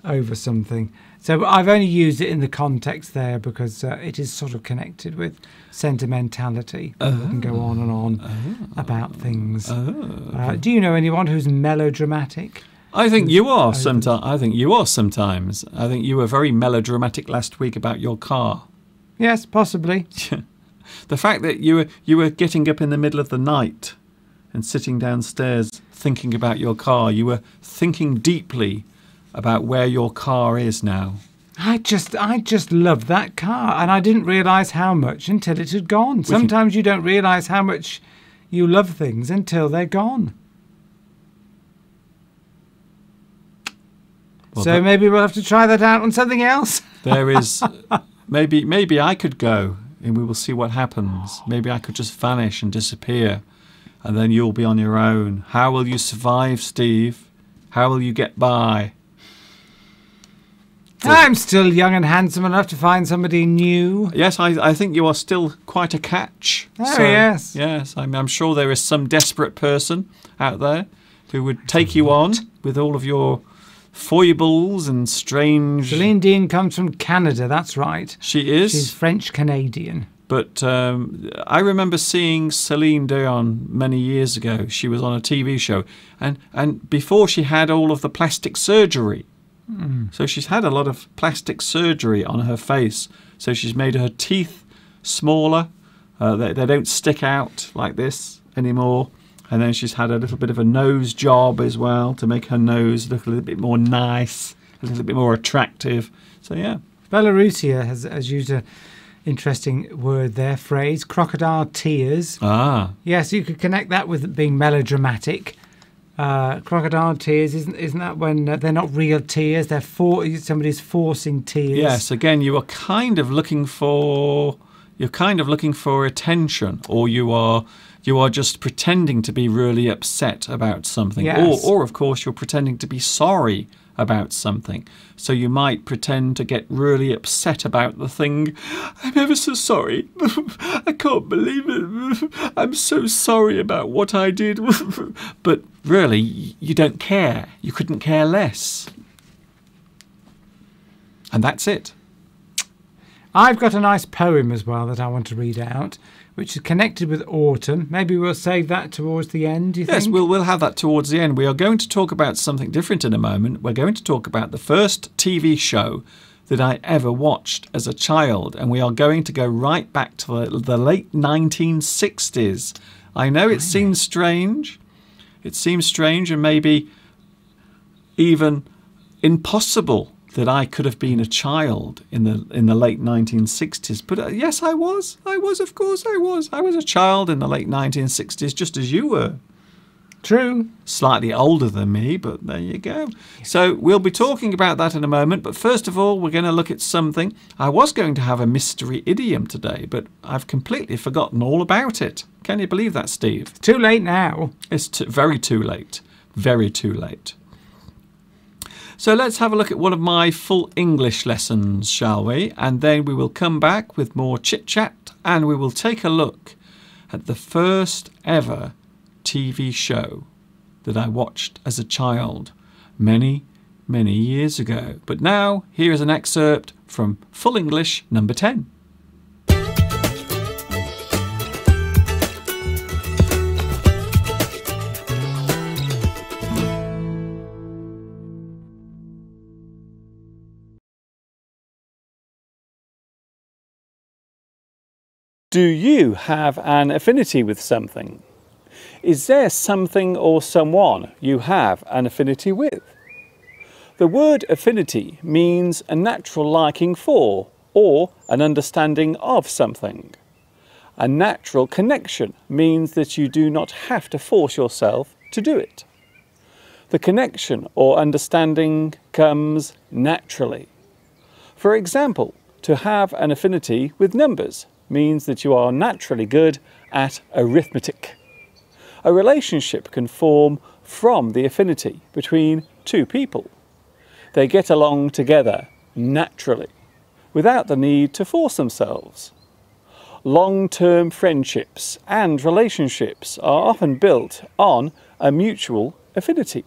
over something. So I've only used it in the context there because it is sort of connected with sentimentality. We can go on and on about things. Do you know anyone who's melodramatic?
I think you are sometimes. I think you are sometimes. I think you were very melodramatic last week about your car.
Yes, possibly.
The fact that you were getting up in the middle of the night and sitting downstairs thinking about your car. You were thinking deeply about where your car is now.
I just loved that car, and I didn't realise how much until it had gone. Sometimes you don't realise how much you love things until they're gone. Well, so maybe we'll have to try that out on something else.
There is... maybe I could go, and we will see what happens. Maybe I could just vanish and disappear, and then you'll be on your own. How will you survive, Steve? How will you get by?
I'm still young and handsome enough to find somebody new.
Yes, I think you are still quite a catch.
Oh, so, yes.
Yes, I'm sure there is some desperate person out there who would take you on with all of your foibles and strange...
Celine Dion comes from Canada, that's right.
She is?
She's French-Canadian.
But I remember seeing Celine Dion many years ago. She was on a TV show. And before she had all of the plastic surgery... So she's had a lot of plastic surgery on her face. So she's made her teeth smaller. They don't stick out like this anymore. And then she's had a little bit of a nose job as well to make her nose look a little bit more nice, a little bit more attractive. So, yeah.
Belarusia has used a interesting word there, phrase, crocodile tears.
Ah.
Yes, you could connect that with being melodramatic. Crocodile tears, isn't that when they're not real tears, they're somebody's forcing tears?
Yes, again, you are kind of looking for attention, or you are just pretending to be really upset about something.
Yes.
Or of course you're pretending to be sorry about something. So you might pretend to get really upset about the thing. I'm ever so sorry. I can't believe it. I'm so sorry about what I did. But really, you don't care. You couldn't care less. And that's it.
I've got a nice poem as well that I want to read out, which is connected with autumn. Maybe we'll save that towards the end, do you think?
Yes, we'll have that towards the end. We are going to talk about something different in a moment. We're going to talk about the first TV show that I ever watched as a child, and we are going to go right back to the late 1960s. I know it seems strange. It seems strange and maybe even impossible that I could have been a child in the late 1960s. But yes, I was. Of course I was. I was a child in the late 1960s, just as you were.
True.
Slightly older than me, but there you go. So we'll be talking about that in a moment. But first of all, we're going to look at something. I was going to have a mystery idiom today, but I've completely forgotten all about it. Can you believe that, Steve?
Too late now.
It's very too late. Very too late. So let's have a look at one of my full English lessons, shall we? And then we will come back with more chit-chat, and we will take a look at the first ever TV show that I watched as a child many, many years ago. But now, here is an excerpt from Full English number 10.
Do you have an affinity with something? Is there something or someone you have an affinity with? The word affinity means a natural liking for or an understanding of something. A natural connection means that you do not have to force yourself to do it. The connection or understanding comes naturally. For example, to have an affinity with numbers means that you are naturally good at arithmetic. A relationship can form from the affinity between two people. They get along together naturally, without the need to force themselves. Long-term friendships and relationships are often built on a mutual affinity.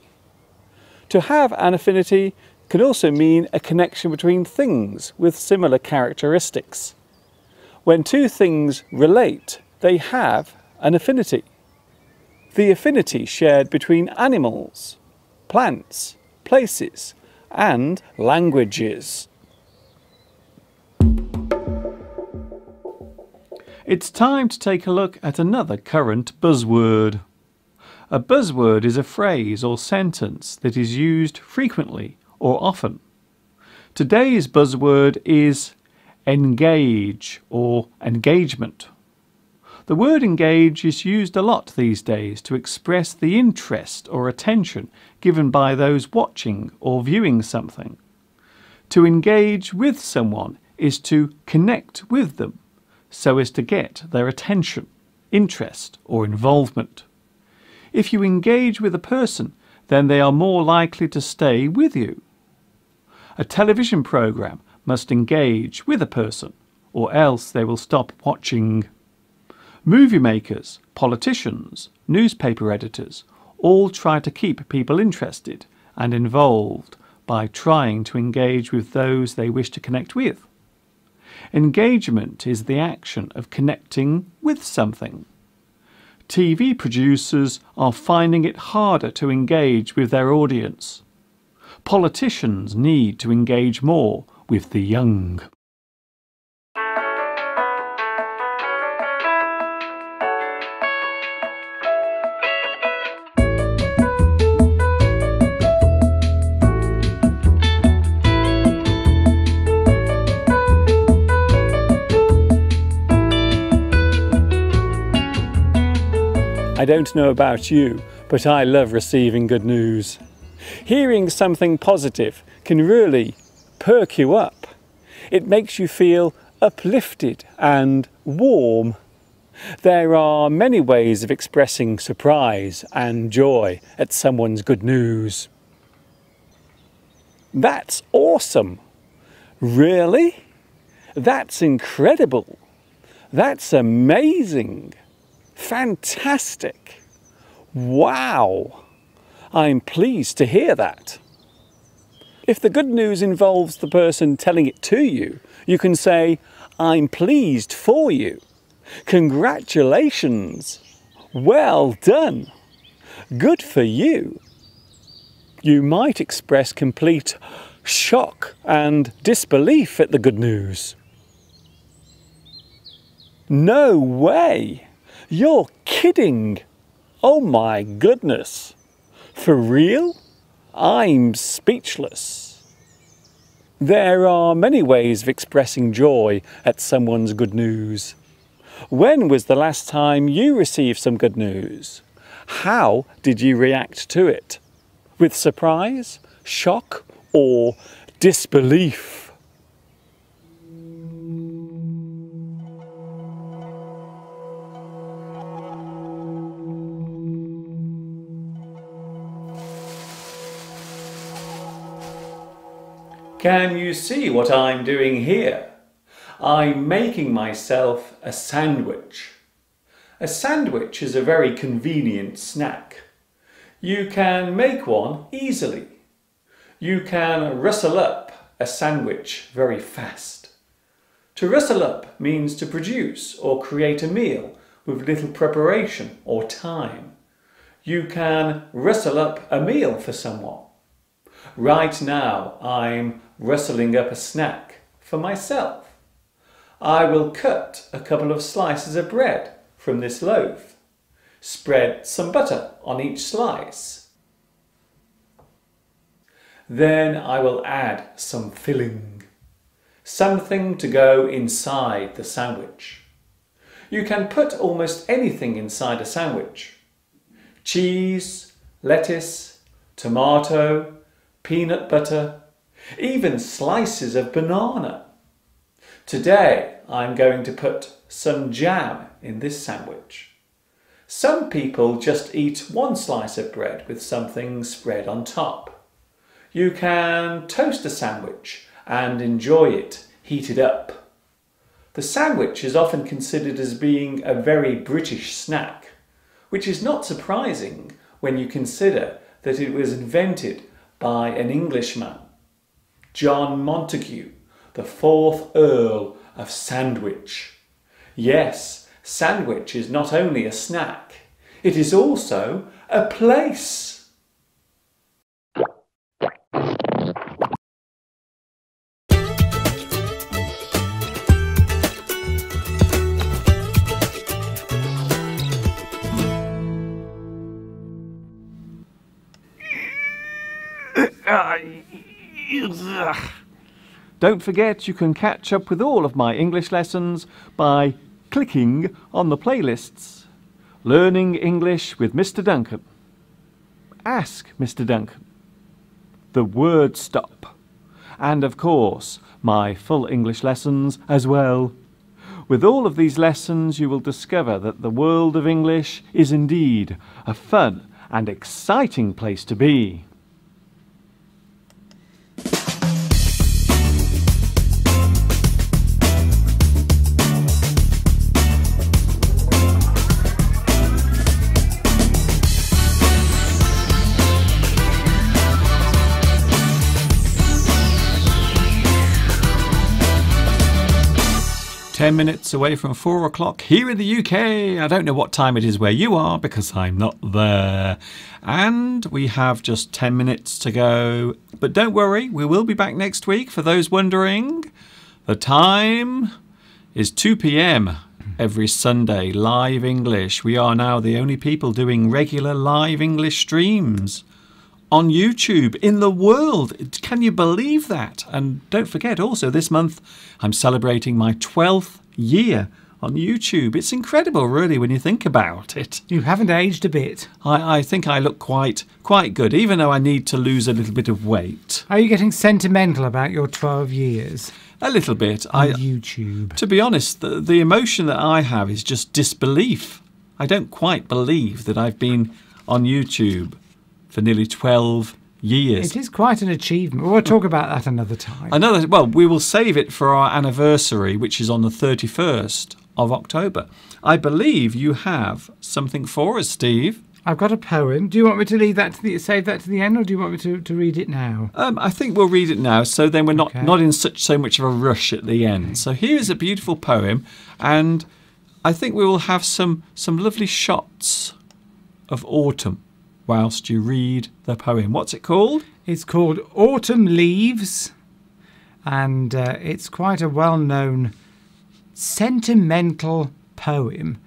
To have an affinity can also mean a connection between things with similar characteristics. When two things relate, they have an affinity. The affinity shared between animals, plants, places, and languages.
It's time to take a look at another current buzzword. A buzzword is a phrase or sentence that is used frequently or often. Today's buzzword is engage or engagement. The word engage is used a lot these days to express the interest or attention given by those watching or viewing something. To engage with someone is to connect with them so as to get their attention, interest or involvement. If you engage with a person, then they are more likely to stay with you. A television program must engage with a person, or else they will stop watching. Movie makers, politicians, newspaper editors all try to keep people interested and involved by trying to engage with those they wish to connect with. Engagement is the action of connecting with something. TV producers are finding it harder to engage with their audience. Politicians need to engage more with the young.
I don't know about you, but I love receiving good news. Hearing something positive can really perk you up. It makes you feel uplifted and warm. There are many ways of expressing surprise and joy at someone's good news. That's awesome! Really? That's incredible! That's amazing! Fantastic! Wow! I'm pleased to hear that. If the good news involves the person telling it to you, you can say, I'm pleased for you. Congratulations! Well done! Good for you! You might express complete shock and disbelief at the good news. No way! You're kidding! Oh my goodness! For real? I'm speechless. There are many ways of expressing joy at someone's good news. When was the last time you received some good news? How did you react to it? With surprise, shock, or disbelief? Can you see what I'm doing here? I'm making myself a sandwich. A sandwich is a very convenient snack. You can make one easily. You can rustle up a sandwich very fast. To rustle up means to produce or create a meal with little preparation or time. You can rustle up a meal for someone. Right now I'm rustling up a snack for myself. I will cut a couple of slices of bread from this loaf. Spread some butter on each slice. Then I will add some filling. Something to go inside the sandwich. You can put almost anything inside a sandwich. Cheese, lettuce, tomato, peanut butter, even slices of banana. Today I'm going to put some jam in this sandwich. Some people just eat one slice of bread with something spread on top. You can toast a sandwich and enjoy it heated up. The sandwich is often considered as being a very British snack, which is not surprising when you consider that it was invented by an Englishman, John Montagu, the 4th Earl of Sandwich. Yes, Sandwich is not only a snack, it is also a place. Don't forget you can catch up with all of my English lessons by clicking on the playlists. Learning English with Mr. Duncan. Ask Mr. Duncan. The Word Stop. And of course, my full English lessons as well. With all of these lessons you will discover that the world of English is indeed a fun and exciting place to be.
Ten minutes away from 4 o'clock here in the UK. I don't know what time it is where you are because I'm not there. And we have just 10 minutes to go. But don't worry, we will be back next week for those wondering. The time is 2 p.m. every Sunday, live English. We are now the only people doing regular live English streams on YouTube in the world. Can you believe that? And don't forget also this month I'm celebrating my 12th year on YouTube. It's incredible really when you think about it.
You haven't aged a bit.
I think I look quite good, even though I need to lose a little bit of weight.
Are you getting sentimental about your 12 years?
A little bit.
On YouTube.
To be honest, the emotion that I have is just disbelief. I don't quite believe that I've been on YouTube for nearly 12 years.
It is quite an achievement. We'll talk about that another time.
Well, we will save it for our anniversary, which is on the 31st of October. I believe you have something for us, Steve.
I've got a poem. Do you want me to leave that to save that to the end, or do you want me to read it now?
I think we'll read it now, so then we're not in so much of a rush at the end. So here is a beautiful poem, and I think we will have some lovely shots of autumn whilst you read the poem. What's it called?
It's called Autumn Leaves, and it's quite a well-known sentimental poem.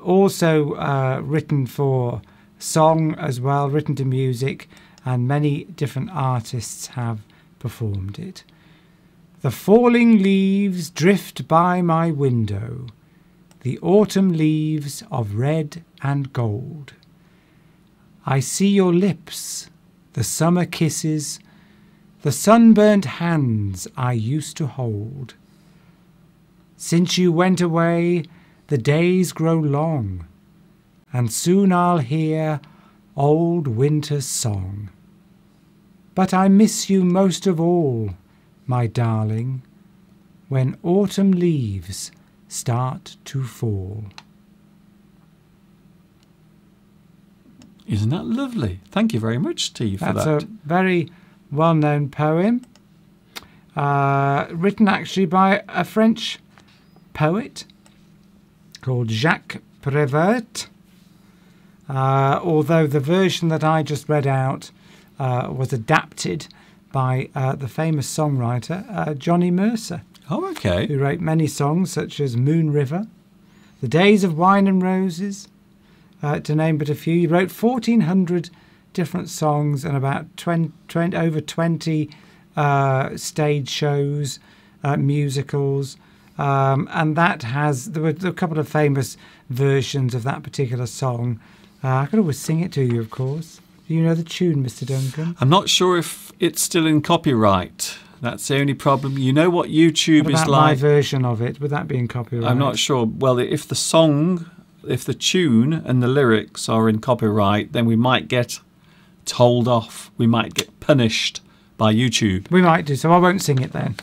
Also written for song as well, written to music, and many different artists have performed it. The falling leaves drift by my window, the autumn leaves of red and gold. I see your lips, the summer kisses, the sunburnt hands I used to hold. Since you went away, the days grow long, and soon I'll hear old winter's song. But I miss you most of all, my darling, when autumn leaves start to fall.
Isn't that lovely? Thank you very much, Steve, for that.
That's a very well-known poem, written actually by a French poet called Jacques Prévert, although the version that I just read out was adapted by the famous songwriter Johnny Mercer,
Oh, okay.
who wrote many songs such as Moon River, The Days of Wine and Roses, to name but a few. He wrote 1,400 different songs and about over 20 stage shows, musicals, and there were a couple of famous versions of that particular song. I could always sing it to you, of course. Do you know the tune, Mr. Duncan?
I'm not sure if it's still in copyright. That's the only problem. You know what YouTube
What
is
about
like?
my version of it? Would that be in copyright?
I'm not sure. Well, if the tune and the lyrics are in copyright, then we might get told off. We might get punished by YouTube.
We might do, so I won't sing it then.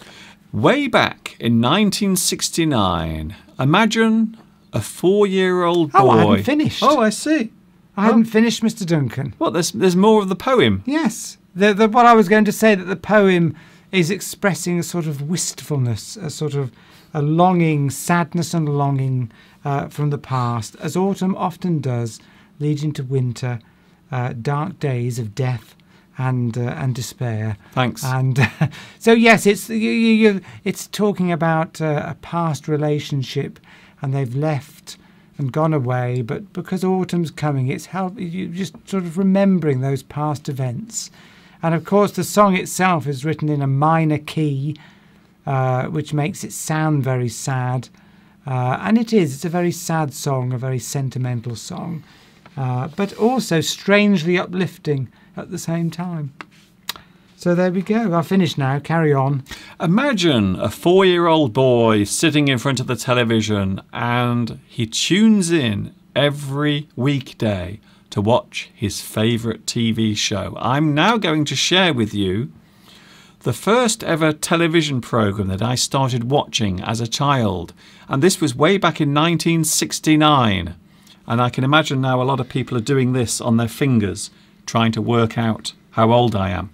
Way back in 1969, imagine a 4-year-old boy.
Oh, I haven't finished.
Oh, I see.
I haven't finished, Mr. Duncan.
What? There's more of the poem.
Yes. What I was going to say, that the poem is expressing a sort of wistfulness, a sort of a longing, sadness and longing from the past, as autumn often does, leading to winter, dark days of death and despair.
Thanks.
And so yes, it's talking about a past relationship, and they've left and gone away, but because autumn's coming, it's you just sort of remembering those past events. And of course, the song itself is written in a minor key, which makes it sound very sad. And it's a very sad song, a very sentimental song, but also strangely uplifting at the same time. So there we go. I'll finish now. Carry on.
Imagine a 4-year-old boy sitting in front of the television, and he tunes in every weekday to watch his favourite TV show. I'm now going to share with you the first ever television programme that I started watching as a child. And this was way back in 1969. And I can imagine now a lot of people are doing this on their fingers, trying to work out how old I am.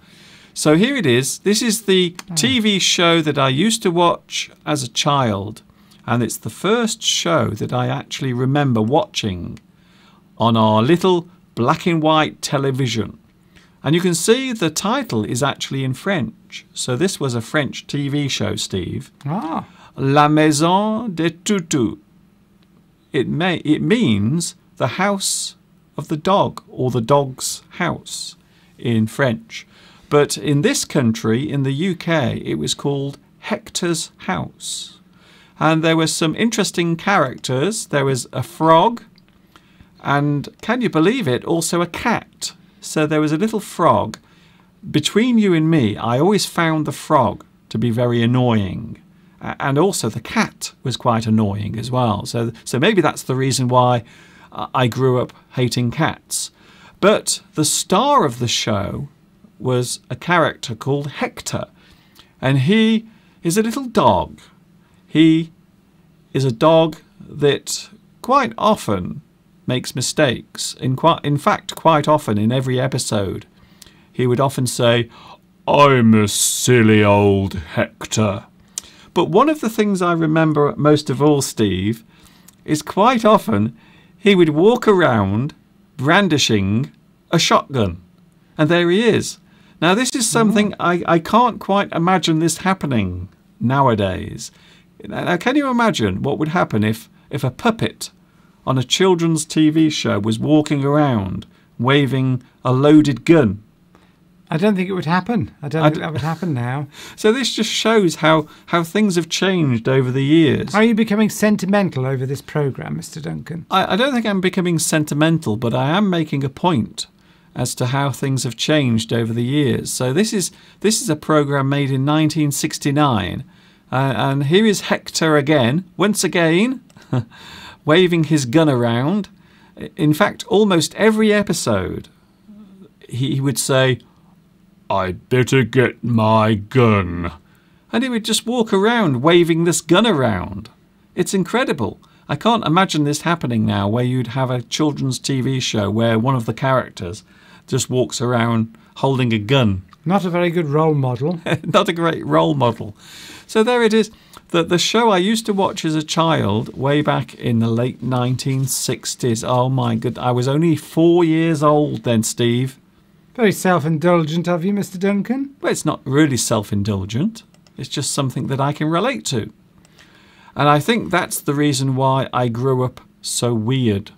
So here it is. This is the TV show that I used to watch as a child. And it's the first show that I actually remember watching on our little black and white television. And you can see the title is actually in French. So this was a French TV show, Steve.
Ah.
La Maison des Toutous. It means the house of the dog, or the dog's house in French. But in this country, in the UK, it was called Hector's House. And there were some interesting characters. There was a frog, and can you believe it, also a cat. So there was a little frog. Between you and me, I always found the frog to be very annoying. And also the cat was quite annoying as well. So maybe that's the reason why I grew up hating cats. But the star of the show was a character called Hector. And he is a little dog. He is a dog that quite often makes mistakes. In fact, quite often in every episode, he would often say, "I'm a silly old Hector." But one of the things I remember most of all, Steve, is quite often he would walk around brandishing a shotgun. And there he is. Now, this is something I can't quite imagine this happening nowadays. Now, can you imagine what would happen if a puppet on a children's TV show was walking around waving a loaded gun?
I don't think it would happen. I don't think that would happen now.
So this just shows how things have changed over the years.
Are you becoming sentimental over this programme, Mr. Duncan?
I don't think I'm becoming sentimental, but I am making a point as to how things have changed over the years. So this is a programme made in 1969, and here is Hector again, once again, waving his gun around. In fact, almost every episode, he would say, "I'd better get my gun." And he would just walk around waving this gun around. It's incredible. I can't imagine this happening now, where you'd have a children's TV show where one of the characters just walks around holding a gun.
Not a very good role model.
Not a great role model. So there it is. The show I used to watch as a child, way back in the late 1960s. Oh my God, I was only 4 years old then, Steve.
Very self-indulgent of you, Mr. Duncan.
Well, it's not really self-indulgent. It's just something that I can relate to. And I think that's the reason why I grew up so weird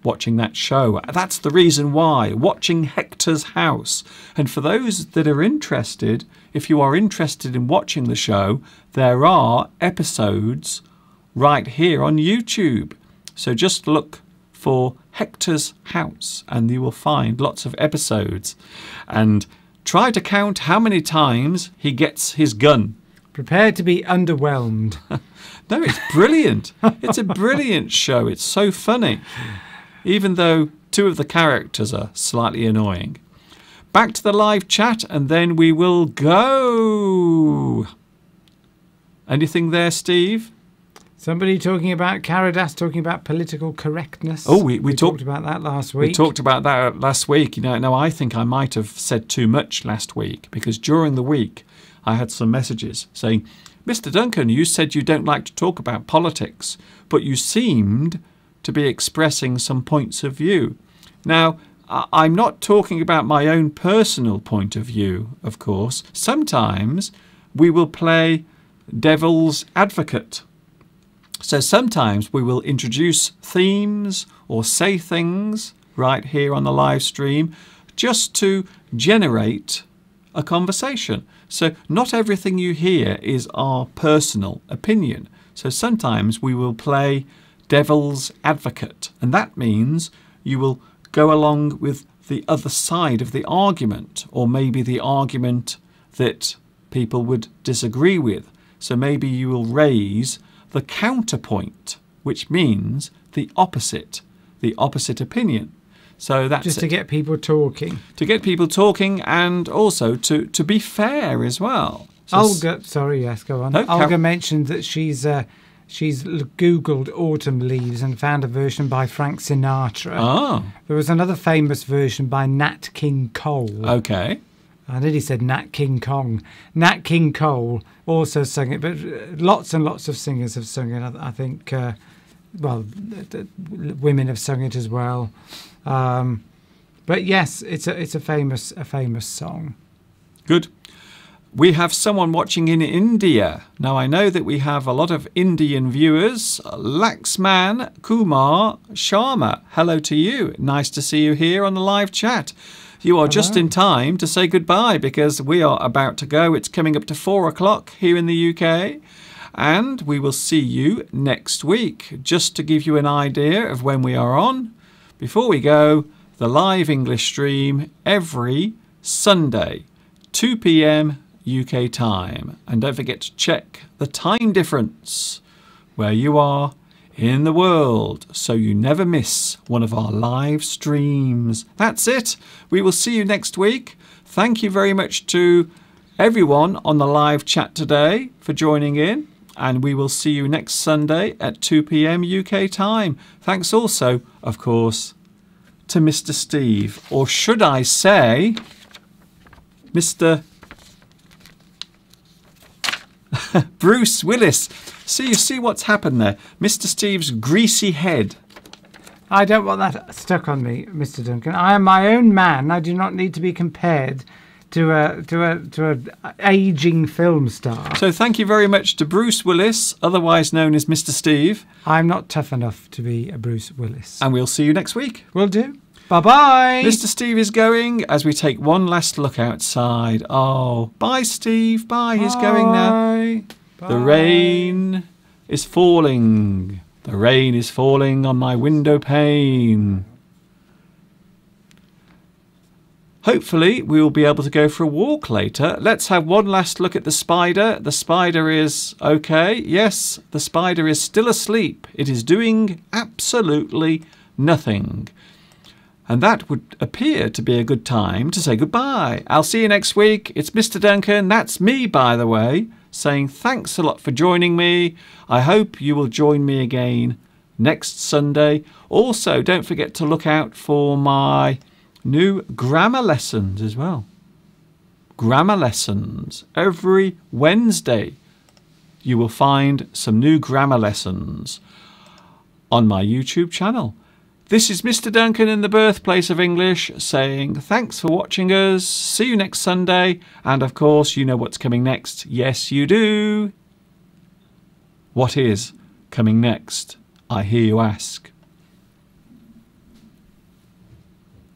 watching that show. That's the reason why. Watching Hector's House. And for those that are interested, if you are interested in watching the show, there are episodes right here on YouTube. So just look for Hector's House and you will find lots of episodes. And try to count how many times he gets his gun.
Prepare to be underwhelmed.
No, it's brilliant. It's a brilliant show. It's so funny. Even though two of the characters are slightly annoying. Back to the live chat and then we will go. Anything there, Steve?
Somebody talking about Caradas, talking about political correctness.
Oh, we
talked about that last week.
We talked about that last week. You know, now I think I might have said too much last week because during the week I had some messages saying, "Mr. Duncan, you said you don't like to talk about politics, but you seemed to be expressing some points of view." Now, I'm not talking about my own personal point of view, of course. Sometimes we will play devil's advocate. So sometimes we will introduce themes or say things right here on the live stream just to generate a conversation. So not everything you hear is our personal opinion. So sometimes we will play devil's advocate, and that means you will go along with the other side of the argument, or maybe the argument that people would disagree with. So maybe you will raise the counterpoint, which means the opposite opinion. So that's
just to get people talking.
To get people talking, and also to be fair as well. So
Olga, sorry, yes, go on.
No,
Olga mentioned that she's Googled Autumn Leaves and found a version by Frank Sinatra.
Oh.
There was another famous version by Nat King Cole.
Okay.
I nearly said Nat King Kong. Nat King Cole also sung it, but lots and lots of singers have sung it. I think, women have sung it as well. But yes, it's a famous song.
Good. We have someone watching in India. Now, I know that we have a lot of Indian viewers. Laxman Kumar Sharma, hello to you. Nice to see you here on the live chat. You are just in time to say goodbye because we are about to go. It's coming up to 4 o'clock here in the UK. And we will see you next week. Just to give you an idea of when we are on, before we go, the live English stream every Sunday, 2 p.m. UK time. And don't forget to check the time difference where you are in the world so you never miss one of our live streams. That's it. We will see you next week. Thank you very much to everyone on the live chat today for joining in. And we will see you next Sunday at 2 p.m. UK time. Thanks also, of course, to Mr. Steve. Or should I say, Mr. Bruce Willis. See what's happened there. Mr. Steve's greasy head.
I don't want that stuck on me, Mr. Duncan. I am my own man. I do not need to be compared to a aging film star.
So thank you very much to Bruce Willis, otherwise known as Mr. Steve.
I'm not tough enough to be a Bruce Willis.
And we'll see you next week.
Will do. Bye-bye.
Mr. Steve is going as we take one last look outside. Oh, bye, Steve. Bye. He's going now.
Bye.
The rain is falling. The rain is falling on my window pane. Hopefully, we will be able to go for a walk later. Let's have one last look at the spider. The spider is okay. Yes, the spider is still asleep. It is doing absolutely nothing. And that would appear to be a good time to say goodbye. I'll see you next week. It's Mr. Duncan. That's me, by the way, saying thanks a lot for joining me. I hope you will join me again next Sunday. Also, don't forget to look out for my new grammar lessons as well. Grammar lessons. Every Wednesday you will find some new grammar lessons on my YouTube channel. This is Mr. Duncan in the birthplace of English saying thanks for watching us. See you next Sunday. And of course, you know what's coming next. Yes, you do. What is coming next? I hear you ask.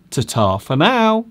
Ta-ta for now.